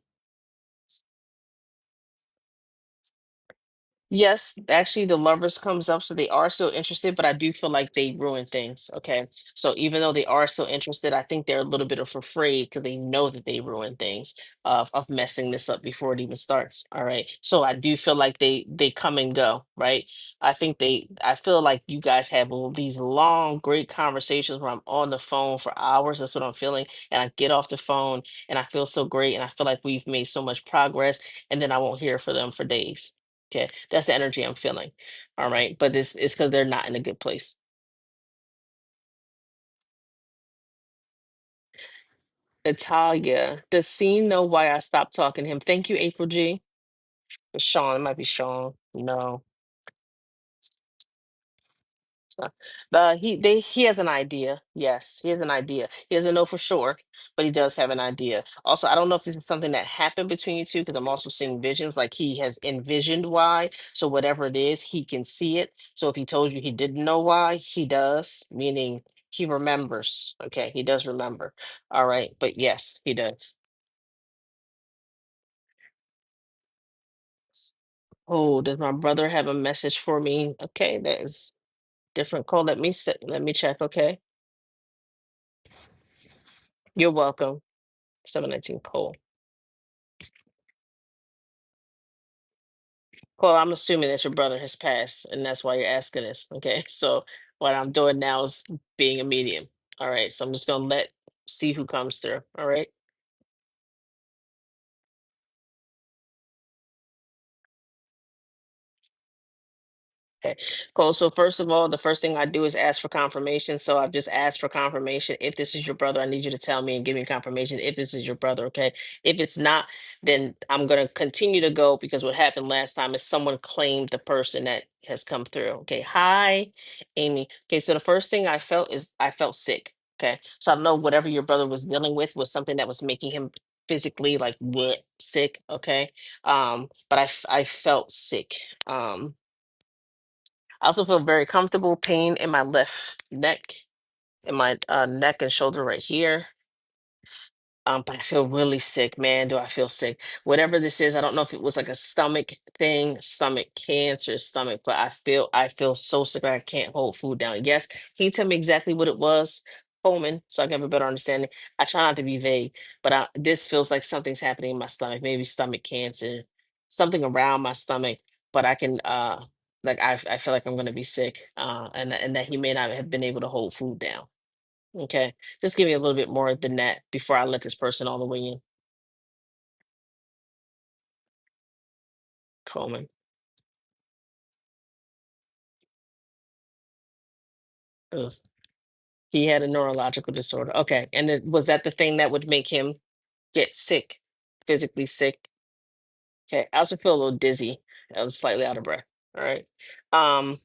Yes, actually, the lovers comes up, so they are still interested, but I do feel like they ruin things. Okay, so even though they are still interested, I think they're a little bit of afraid because they know that they ruin things of messing this up before it even starts. All right, so I do feel like they come and go. Right, I feel like you guys have these long, great conversations where I'm on the phone for hours. That's what I'm feeling, and I get off the phone and I feel so great, and I feel like we've made so much progress, and then I won't hear from them for days. Okay, that's the energy I'm feeling. All right, but this is because they're not in a good place. Natalia, does C know why I stopped talking to him? Thank you, April G. Sean, it might be Sean. No. He has an idea. Yes, he has an idea. He doesn't know for sure, but he does have an idea. Also, I don't know if this is something that happened between you two because I'm also seeing visions. Like he has envisioned why. So whatever it is, he can see it. So if he told you he didn't know why, he does, meaning he remembers. Okay, he does remember. All right, but yes, he does. Oh, does my brother have a message for me? Okay, that is different call. Let me check. Okay, you're welcome. 719 Cole. Well, I'm assuming that your brother has passed, and that's why you're asking this. Okay, so what I'm doing now is being a medium. All right, so I'm just gonna see who comes through. All right, Okay, cool. So first of all, the first thing I do is ask for confirmation. So I've just asked for confirmation. If this is your brother, I need you to tell me and give me confirmation if this is your brother. Okay. If it's not, then I'm gonna continue to go because what happened last time is someone claimed the person that has come through. Okay. Hi, Amy. Okay. So the first thing I felt is I felt sick. Okay. So I don't know whatever your brother was dealing with was something that was making him physically like what sick. Okay. But I felt sick. I also feel very comfortable, pain in my left neck, in my neck and shoulder right here. But I feel really sick, man. Do I feel sick? Whatever this is, I don't know if it was like a stomach thing, stomach cancer, stomach, but I feel so sick I can't hold food down. Yes, can you tell me exactly what it was, Coleman, so I can have a better understanding? I try not to be vague, but this feels like something's happening in my stomach, maybe stomach cancer, something around my stomach, but I can like I feel like I'm gonna be sick, and that he may not have been able to hold food down. Okay. Just give me a little bit more than that before I let this person all the way in. Coleman. Ugh. He had a neurological disorder. Okay. And was that the thing that would make him get sick, physically sick? Okay. I also feel a little dizzy. I was slightly out of breath. All right. Um,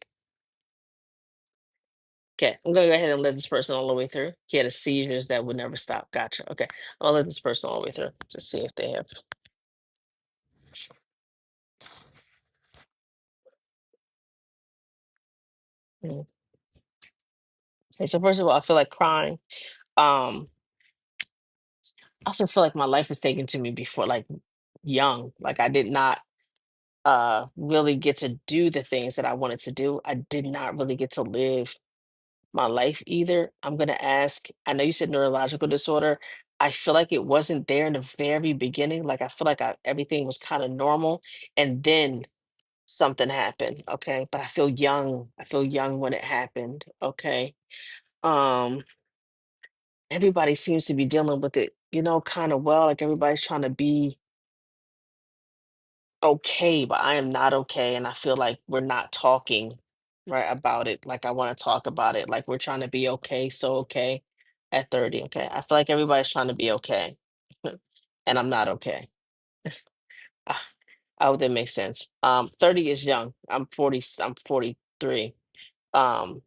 okay. I'm gonna go ahead and let this person all the way through. He had a seizures that would never stop. Gotcha. Okay. I'll let this person all the way through. Just see if they have. Mm. Okay, so first of all, I feel like crying. Um, I also feel like my life was taken to me before, like young. Like I did not really get to do the things that I wanted to do. I did not really get to live my life either. I'm gonna ask, I know you said neurological disorder. I feel like it wasn't there in the very beginning. Like I feel like everything was kind of normal and then something happened. Okay. But I feel young. I feel young when it happened. Okay. Um, everybody seems to be dealing with it, kind of well. Like everybody's trying to be okay, but I am not okay. And I feel like we're not talking right about it. Like I want to talk about it. Like we're trying to be okay, so okay at 30. Okay. I feel like everybody's trying to be okay. And I'm not okay. Ah, I hope that makes sense. 30 is young. I'm 43. Um,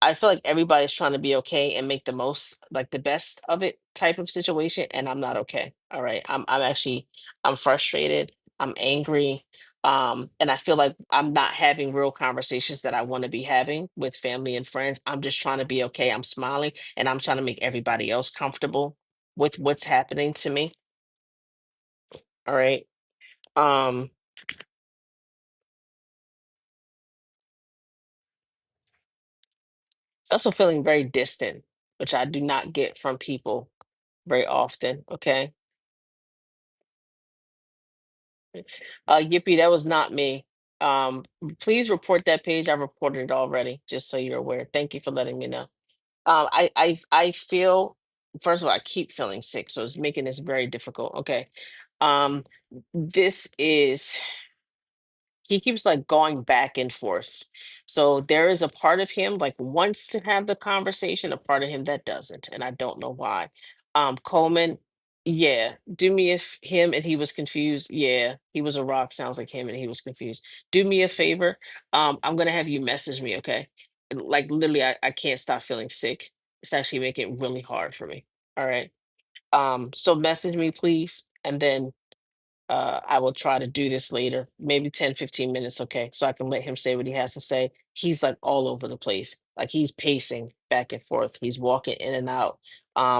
I feel like everybody's trying to be okay and make the most, like the best of it type of situation, and I'm not okay. All right. I'm actually I'm frustrated, I'm angry, and I feel like I'm not having real conversations that I want to be having with family and friends. I'm just trying to be okay. I'm smiling and I'm trying to make everybody else comfortable with what's happening to me. All right. Um, it's also feeling very distant, which I do not get from people very often. Okay. Yippee, that was not me. Please report that page. I reported it already, just so you're aware. Thank you for letting me know. I feel, first of all, I keep feeling sick, so it's making this very difficult. Okay. Um, this is he keeps like going back and forth. So there is a part of him like wants to have the conversation, a part of him that doesn't, and I don't know why. Coleman, yeah, do me if him and he was confused. Yeah, he was a rock, sounds like him and he was confused. Do me a favor. I'm gonna have you message me, okay? Like literally, I can't stop feeling sick. It's actually making it really hard for me. All right. So message me, please, and then I will try to do this later, maybe 10, 15 minutes, okay? So I can let him say what he has to say. He's like all over the place. Like he's pacing back and forth. He's walking in and out.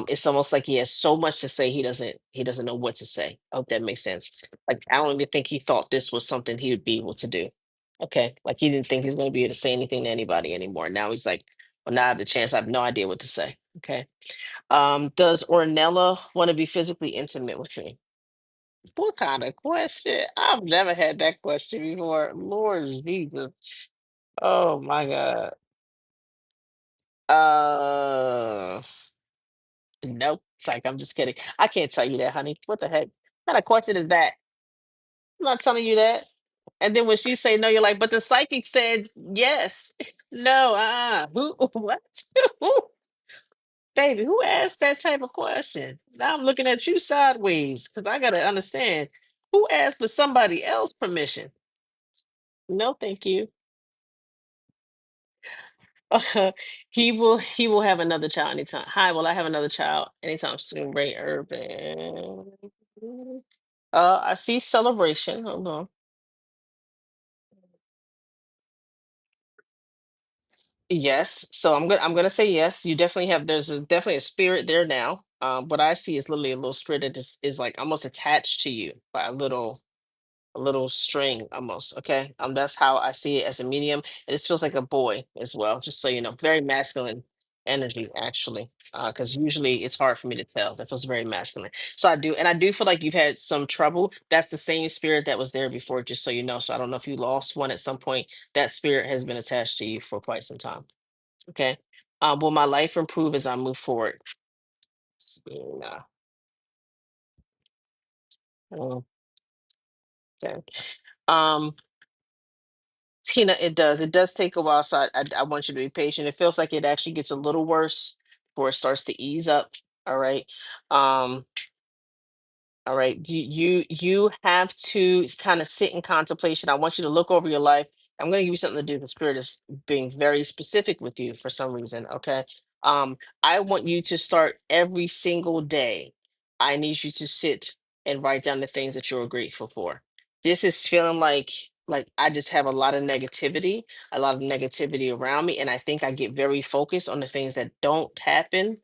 It's almost like he has so much to say he doesn't know what to say. I hope that makes sense. Like I don't even think he thought this was something he would be able to do. Okay. Like he didn't think he was gonna be able to say anything to anybody anymore. Now he's like, well, now I have the chance. I have no idea what to say. Okay. Does Ornella want to be physically intimate with me? What kind of question? I've never had that question before. Lord Jesus. Oh my God. Uh, nope. It's like, I'm just kidding. I can't tell you that, honey. What the heck? What kind of question is that? I'm not telling you that. And then when she say no, you're like, but the psychic said yes. No, who, what? Who, baby, who asked that type of question? Now I'm looking at you sideways because I gotta understand who asked for somebody else permission. No, thank you. He will have another child anytime. Hi, will I have another child anytime soon? Ray Urban. I see celebration. Hold on. Yes. So I'm gonna say yes. You definitely have definitely a spirit there now. What I see is literally a little spirit that is like almost attached to you by a little string almost. Okay. That's how I see it as a medium. And this feels like a boy as well, just so you know. Very masculine energy, actually. Because usually it's hard for me to tell. That feels very masculine. So I do feel like you've had some trouble. That's the same spirit that was there before, just so you know. So I don't know if you lost one at some point. That spirit has been attached to you for quite some time. Okay. Will my life improve as I move forward? Nah. Oh, okay. Um, Tina, it does. It does take a while, so I want you to be patient. It feels like it actually gets a little worse before it starts to ease up. All right. Um, all right. You have to kind of sit in contemplation. I want you to look over your life. I'm going to give you something to do. The spirit is being very specific with you for some reason. Okay. I want you to start every single day. I need you to sit and write down the things that you're grateful for. This is feeling like I just have a lot of negativity around me, and I think I get very focused on the things that don't happen.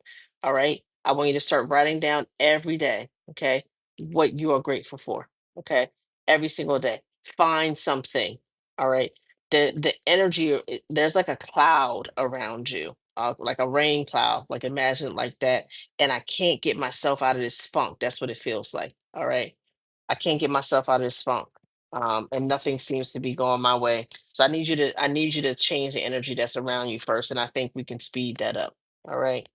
All right. I want you to start writing down every day. Okay, what you are grateful for. Okay. Every single day. Find something. All right. The energy, there's like a cloud around you, like a rain cloud, like imagine it like that. And I can't get myself out of this funk. That's what it feels like. All right. I can't get myself out of this funk. And nothing seems to be going my way. So I need you to change the energy that's around you first. And I think we can speed that up. All right.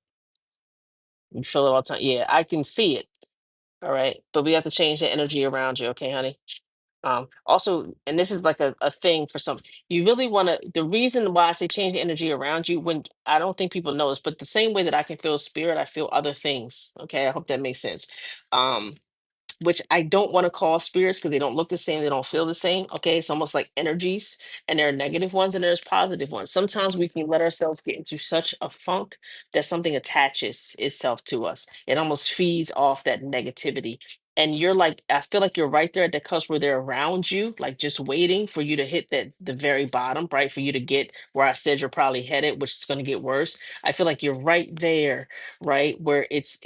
You feel it all the time. Yeah, I can see it. All right. But we have to change the energy around you, okay, honey? Also, and this is like a thing for some, you really want to, the reason why I say change the energy around you, when I don't think people know this, but the same way that I can feel spirit, I feel other things. Okay. I hope that makes sense. Um, which I don't want to call spirits because they don't look the same, they don't feel the same. Okay, it's almost like energies, and there are negative ones and there's positive ones. Sometimes we can let ourselves get into such a funk that something attaches itself to us. It almost feeds off that negativity. And you're like, I feel like you're right there at the cusp where they're around you, like just waiting for you to hit that the very bottom, right? For you to get where I said you're probably headed, which is going to get worse. I feel like you're right there, right? Where it's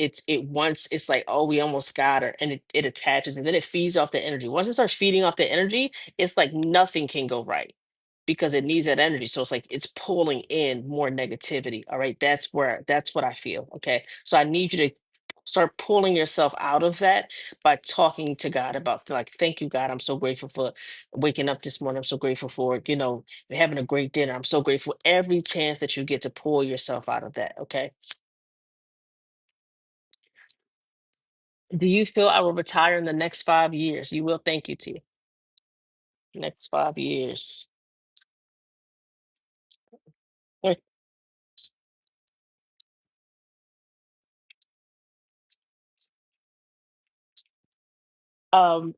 like, oh, we almost got her, and it attaches and then it feeds off the energy. Once it starts feeding off the energy, it's like nothing can go right because it needs that energy. So it's like it's pulling in more negativity. All right. That's what I feel. Okay. So I need you to start pulling yourself out of that by talking to God about, like, thank you, God. I'm so grateful for waking up this morning. I'm so grateful for, having a great dinner. I'm so grateful every chance that you get to pull yourself out of that. Okay. Do you feel I will retire in the next 5 years? You will. Thank you, T. Next 5 years.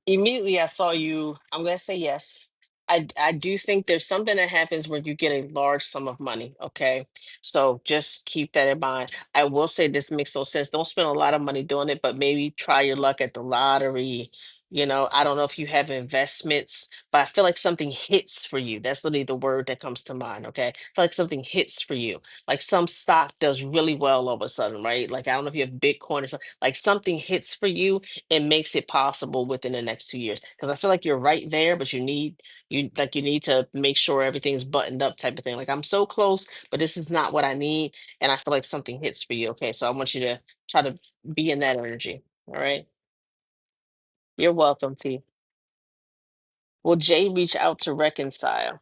Immediately I saw you. I'm gonna say yes. I do think there's something that happens when you get a large sum of money. Okay, so just keep that in mind. I will say this makes no sense. Don't spend a lot of money doing it, but maybe try your luck at the lottery. I don't know if you have investments, but I feel like something hits for you. That's literally the word that comes to mind. Okay, I feel like something hits for you. Like some stock does really well all of a sudden, right? Like I don't know if you have Bitcoin or something. Like something hits for you, it makes it possible within the next 2 years, because I feel like you're right there, but you need to make sure everything's buttoned up type of thing. Like I'm so close, but this is not what I need, and I feel like something hits for you. Okay, so I want you to try to be in that energy. All right, you're welcome, T. Will Jay reach out to reconcile?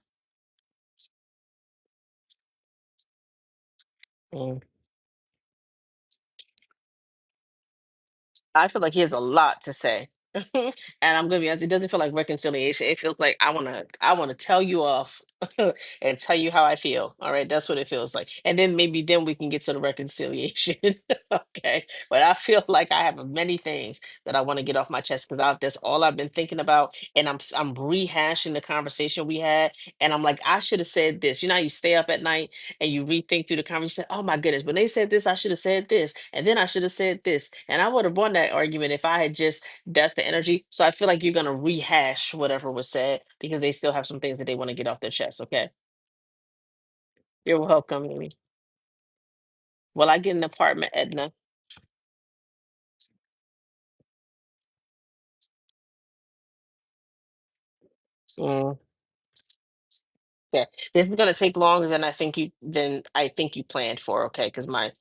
Mm. I feel like he has a lot to say. and I'm gonna be honest, it doesn't feel like reconciliation. It feels like I wanna tell you off and tell you how I feel. All right, that's what it feels like. And then maybe then we can get to the reconciliation. Okay. But I feel like I have many things that I want to get off my chest because that's all I've been thinking about. And I'm rehashing the conversation we had. And I'm like, I should have said this. You know, how you stay up at night and you rethink through the conversation. Oh my goodness, when they said this, I should have said this. And then I should have said this. And I would have won that argument if I had just that's the energy. So I feel like you're gonna rehash whatever was said because they still have some things that they want to get off their chest. Okay. You're welcome, Amy. Well, I get an apartment, Edna. Mm, yeah. This is gonna take longer than I think you planned for, okay? Because my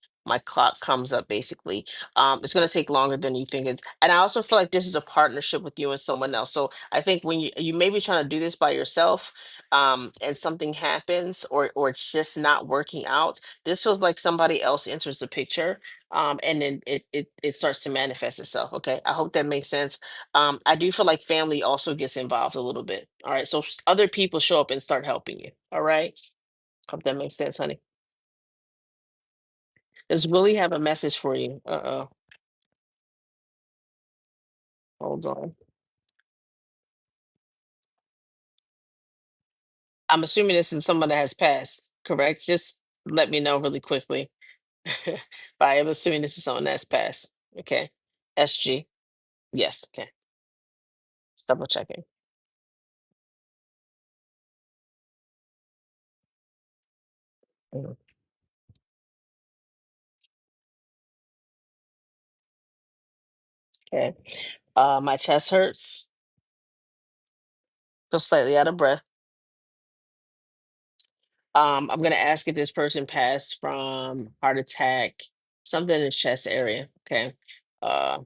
clock comes up basically. It's gonna take longer than you think it, and I also feel like this is a partnership with you and someone else. So I think when you may be trying to do this by yourself, and something happens or it's just not working out, this feels like somebody else enters the picture, and then it starts to manifest itself. Okay, I hope that makes sense. I do feel like family also gets involved a little bit. All right. So other people show up and start helping you. All right. Hope that makes sense, honey. Does Willie have a message for you? Uh-oh. Hold on. I'm assuming this is someone that has passed, correct? Just let me know really quickly. But I am assuming this is someone that's passed. Okay. SG. Yes. Okay. Just double checking. Mhm. Okay. My chest hurts. Feel slightly out of breath. I'm gonna ask if this person passed from heart attack, something in the chest area. Okay. Uh,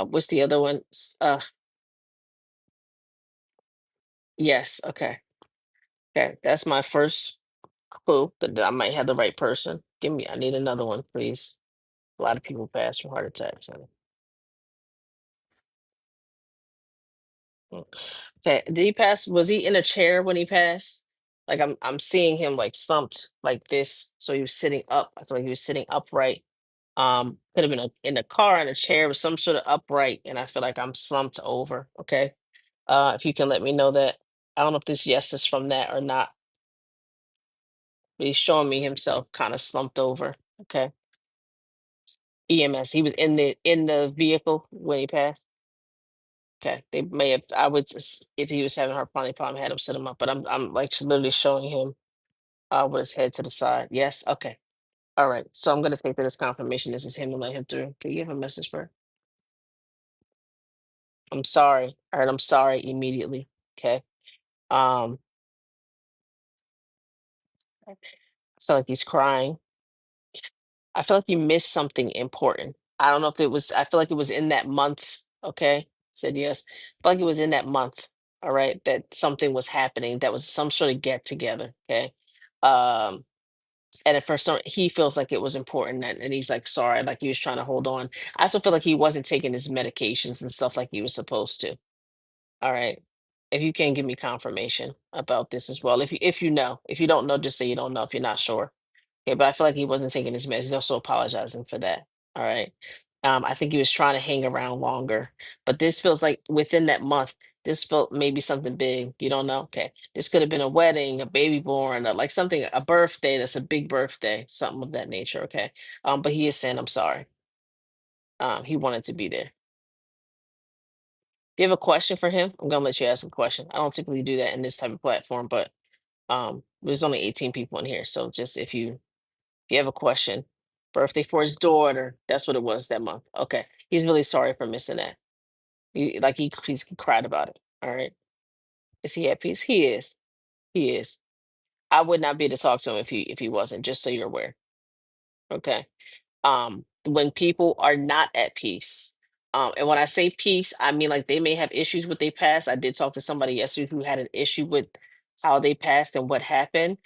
what's the other one? Yes. Okay. Okay. That's my first clue that I might have the right person. Give me. I need another one, please. A lot of people pass from heart attacks. Mm. Okay. Did he pass? Was he in a chair when he passed? Like I'm seeing him like slumped like this. So he was sitting up. I feel like he was sitting upright. Could have been in a car, in a chair, with some sort of upright, and I feel like I'm slumped over. Okay. If you can let me know that. I don't know if this yes is from that or not, but he's showing me himself kind of slumped over. Okay. EMS. He was in the vehicle when he passed. Okay. They may have I would if he was having heart probably had him sit him up, but I'm like literally showing him with his head to the side. Yes, okay. All right. So I'm gonna take that as confirmation this is him and let him through. Can you give a message for? I'm sorry. I heard I'm sorry immediately. Okay. Um, I feel like he's crying. I feel like you missed something important. I don't know if it was, I feel like it was in that month. Okay. Said yes. I feel like it was in that month. All right. That something was happening. That was some sort of get together. Okay. Um, and at first he feels like it was important and he's like sorry, like he was trying to hold on. I also feel like he wasn't taking his medications and stuff like he was supposed to. All right. If you can give me confirmation about this as well. If you know. If you don't know, just say you don't know if you're not sure. Okay, but I feel like he wasn't taking his meds. He's also apologizing for that. All right. I think he was trying to hang around longer. But this feels like within that month, this felt maybe something big. You don't know? Okay. This could have been a wedding, a baby born, or like something, a birthday that's a big birthday, something of that nature. Okay. But he is saying, I'm sorry. He wanted to be there. Do you have a question for him? I'm gonna let you ask a question. I don't typically do that in this type of platform, but there's only 18 people in here. So just if you have a question, birthday for his daughter. That's what it was that month. Okay. He's really sorry for missing that. He cried about it. All right. Is he at peace? He is. He is. I would not be able to talk to him if he wasn't, just so you're aware. Okay. When people are not at peace, and when I say peace, I mean like they may have issues with their past. I did talk to somebody yesterday who had an issue with how they passed and what happened.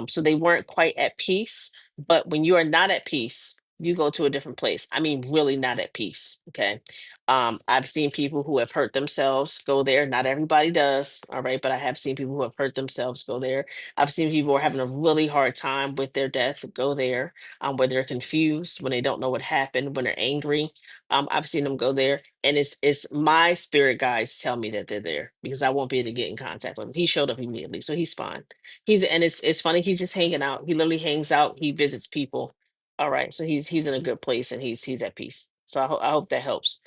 So they weren't quite at peace. But when you are not at peace, you go to a different place. I mean, really not at peace. Okay. I've seen people who have hurt themselves go there. Not everybody does. All right. But I have seen people who have hurt themselves go there. I've seen people who are having a really hard time with their death go there, where they're confused, when they don't know what happened, when they're angry. I've seen them go there. And it's my spirit guides tell me that they're there because I won't be able to get in contact with him. He showed up immediately. So he's fine. It's funny, he's just hanging out. He literally hangs out, he visits people. All right, so he's in a good place and he's at peace. So I hope that helps.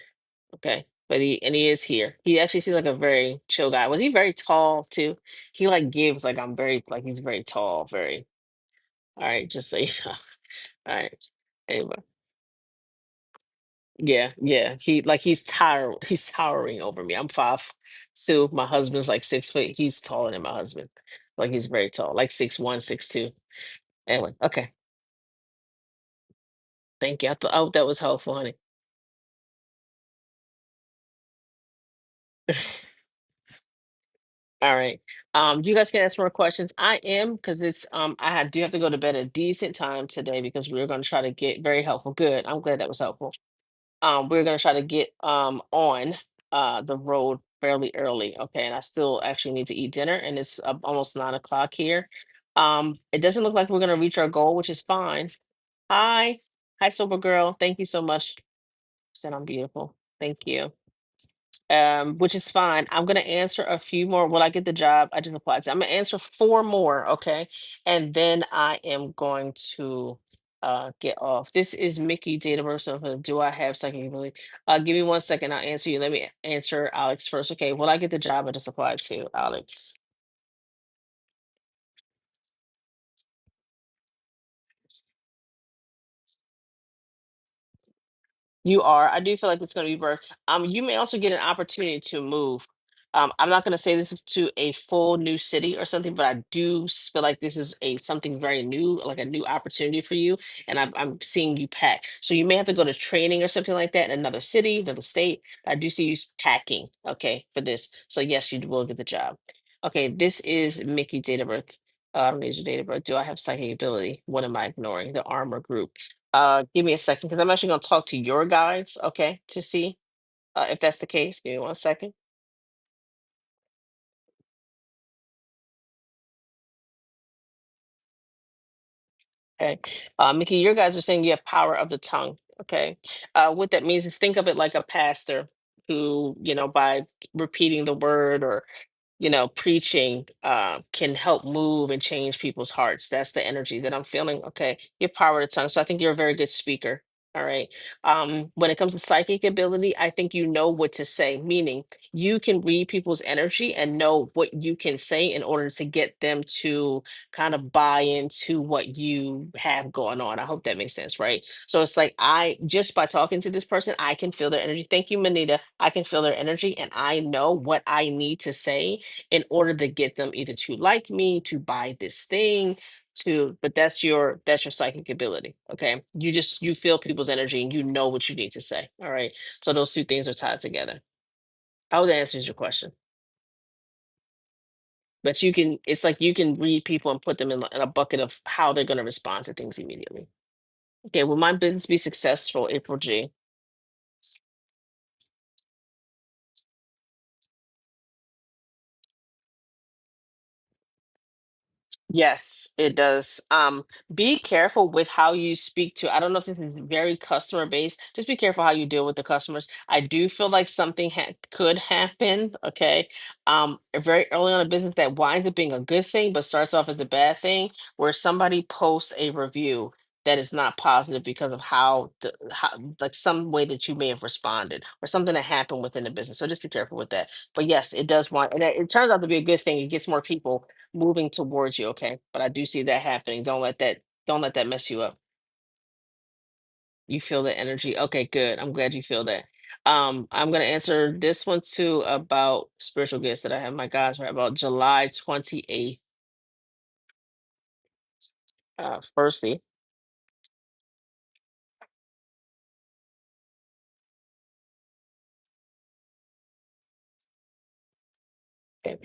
Okay, but he is here. He actually seems like a very chill guy. Was he very tall too? He like gives like I'm very like he's very tall. Very. All right, just so you know. All right. Anyway, yeah, yeah. He's towering over me. I'm 5'2". My husband's like 6 foot. He's taller than my husband. Like he's very tall, like 6'1", 6'2". Anyway, okay. Thank you. I hope that was helpful, honey. All right. You guys can ask more questions. I am because do have to go to bed at a decent time today because we're gonna try to get very helpful. Good. I'm glad that was helpful. We're gonna try to get on the road fairly early. Okay, and I still actually need to eat dinner and it's almost 9 o'clock here. It doesn't look like we're gonna reach our goal, which is fine. Hi. Hi, sober girl. Thank you so much. Said I'm beautiful. Thank you. Which is fine. I'm gonna answer a few more. Will I get the job? I just applied. So I'm gonna answer four more, okay? And then I am going to get off. This is Mickey, date of birth. So do I have psychic ability? Give me 1 second. I'll answer you. Let me answer Alex first. Okay, will I get the job I just applied to, Alex? You are. I do feel like it's going to be birth. You may also get an opportunity to move. I'm not going to say this is to a full new city or something, but I do feel like this is a something very new, like a new opportunity for you. And I'm seeing you pack. So you may have to go to training or something like that in another city, another state. I do see you packing, okay, for this. So yes, you will get the job. Okay, this is Mickey date of birth. I don't need your date of birth. Do I have psychic ability? What am I ignoring? The armor group. Give me a second because I'm actually going to talk to your guides, okay, to see if that's the case. Give me 1 second. Okay. Mickey, your guys are saying you have power of the tongue. Okay. What that means is think of it like a pastor who, by repeating the word or preaching can help move and change people's hearts. That's the energy that I'm feeling. Okay. Your power of the tongue. So I think you're a very good speaker. All right. When it comes to psychic ability, I think you know what to say, meaning you can read people's energy and know what you can say in order to get them to kind of buy into what you have going on. I hope that makes sense, right? So it's like I just by talking to this person, I can feel their energy. Thank you, Manita. I can feel their energy and I know what I need to say in order to get them either to like me, to buy this thing, but that's your psychic ability. Okay. You feel people's energy and you know what you need to say. All right. So those two things are tied together. I hope that answers your question. But it's like you can read people and put them in a bucket of how they're going to respond to things immediately. Okay, will my business be successful, April G? Yes, it does. Be careful with how you speak to. I don't know if this is very customer based. Just be careful how you deal with the customers. I do feel like something could happen. Okay, very early on in business that winds up being a good thing, but starts off as a bad thing, where somebody posts a review that is not positive because of how like some way that you may have responded or something that happened within the business. So just be careful with that. But yes, it does want, and it turns out to be a good thing. It gets more people moving towards you, okay? But I do see that happening. Don't let that mess you up. You feel the energy. Okay, good. I'm glad you feel that. I'm gonna answer this one too about spiritual gifts that I have my guys right about July 28th. Firstly, okay.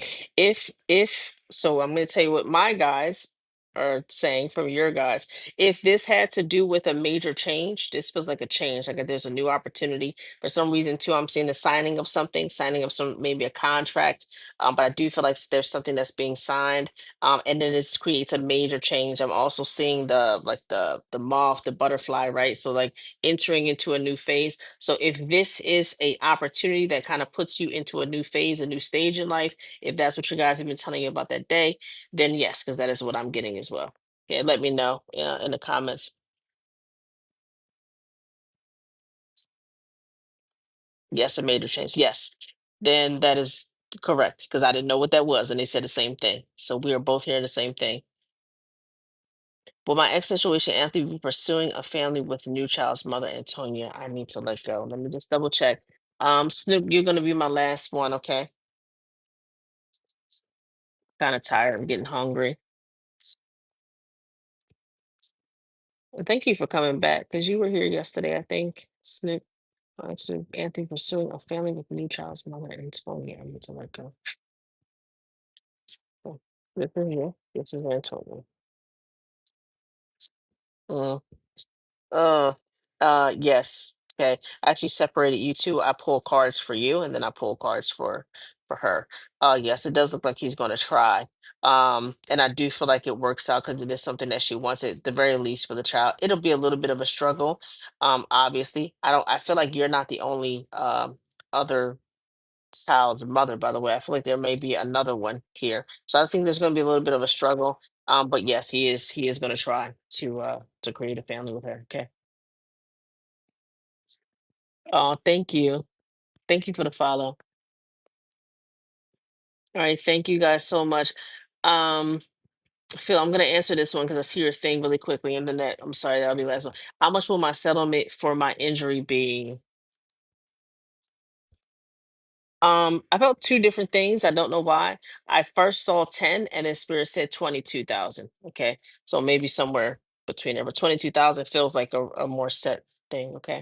If so I'm gonna tell you what my guys. are saying from your guys. If this had to do with a major change, this feels like a change, like there's a new opportunity. For some reason, too, I'm seeing the signing of something, signing of some maybe a contract. But I do feel like there's something that's being signed. And then this creates a major change. I'm also seeing the like the moth, the butterfly, right? So like entering into a new phase. So if this is a opportunity that kind of puts you into a new phase, a new stage in life, if that's what you guys have been telling you about that day, then yes, because that is what I'm getting as well. Okay, let me know in the comments. Yes, a major change. Yes, then that is correct because I didn't know what that was, and they said the same thing. So we are both hearing the same thing. Will my ex situation, Anthony, be pursuing a family with new child's mother, Antonia? I need to let go. Let me just double check. Snoop, you're gonna be my last one, okay? Kind of tired. I'm getting hungry. Thank you for coming back because you were here yesterday, I think. Snoop, Snoop, Anthony pursuing a family with new child's mother, Antonia. I need to let go. Oh, good for you. This is Antonia. Mm. Uh, yes. Okay. I actually separated you two. I pull cards for you, and then I pull cards for her. Yes, it does look like he's going to try. And I do feel like it works out because it is something that she wants at the very least for the child. It'll be a little bit of a struggle. Obviously, I don't. I feel like you're not the only other child's mother, by the way. I feel like there may be another one here. So I think there's going to be a little bit of a struggle. But yes, he is going to try to create a family with her. Okay. Oh, thank you. Thank you for the follow. All right, thank you guys so much. Um, Phil, I'm gonna answer this one because I see your thing really quickly, and then I'm sorry, that'll be the last one. How much will my settlement for my injury be? I felt two different things. I don't know why. I first saw 10 and then Spirit said 22,000. Okay. So maybe somewhere between there, but 22,000 feels like a more set thing. Okay.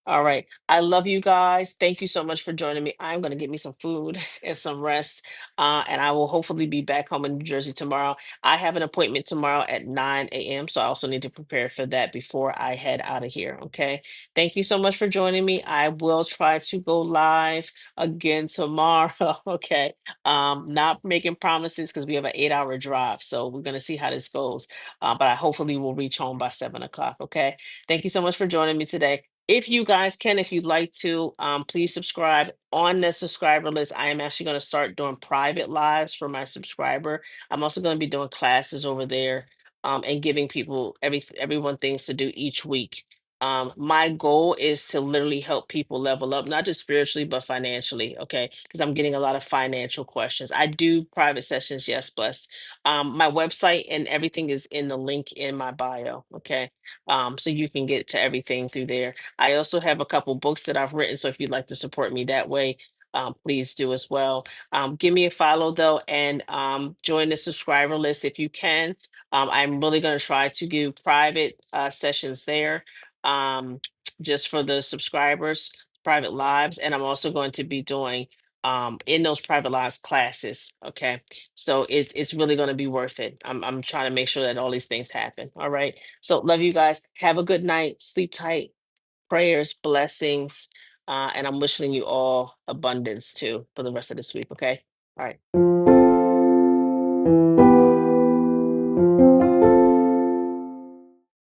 All right. I love you guys. Thank you so much for joining me. I'm going to get me some food and some rest. And I will hopefully be back home in New Jersey tomorrow. I have an appointment tomorrow at 9 a.m. So I also need to prepare for that before I head out of here. Okay. Thank you so much for joining me. I will try to go live again tomorrow. Okay. Not making promises because we have an 8 hour drive. So we're gonna see how this goes. But I hopefully will reach home by 7 o'clock. Okay. Thank you so much for joining me today. If you guys can, if you'd like to, please subscribe on the subscriber list. I am actually going to start doing private lives for my subscriber. I'm also going to be doing classes over there, and giving people everyone things to do each week. My goal is to literally help people level up, not just spiritually, but financially. Okay. Because I'm getting a lot of financial questions. I do private sessions, yes, blessed. My website and everything is in the link in my bio. Okay. So you can get to everything through there. I also have a couple books that I've written. So if you'd like to support me that way, please do as well. Give me a follow though, and join the subscriber list if you can. I'm really going to try to do private sessions there, um, just for the subscribers, private lives. And I'm also going to be doing in those private lives classes. Okay. So it's really going to be worth it. I'm trying to make sure that all these things happen. All right. So love you guys. Have a good night. Sleep tight. Prayers, blessings. And I'm wishing you all abundance too for the rest of this week. Okay. All right.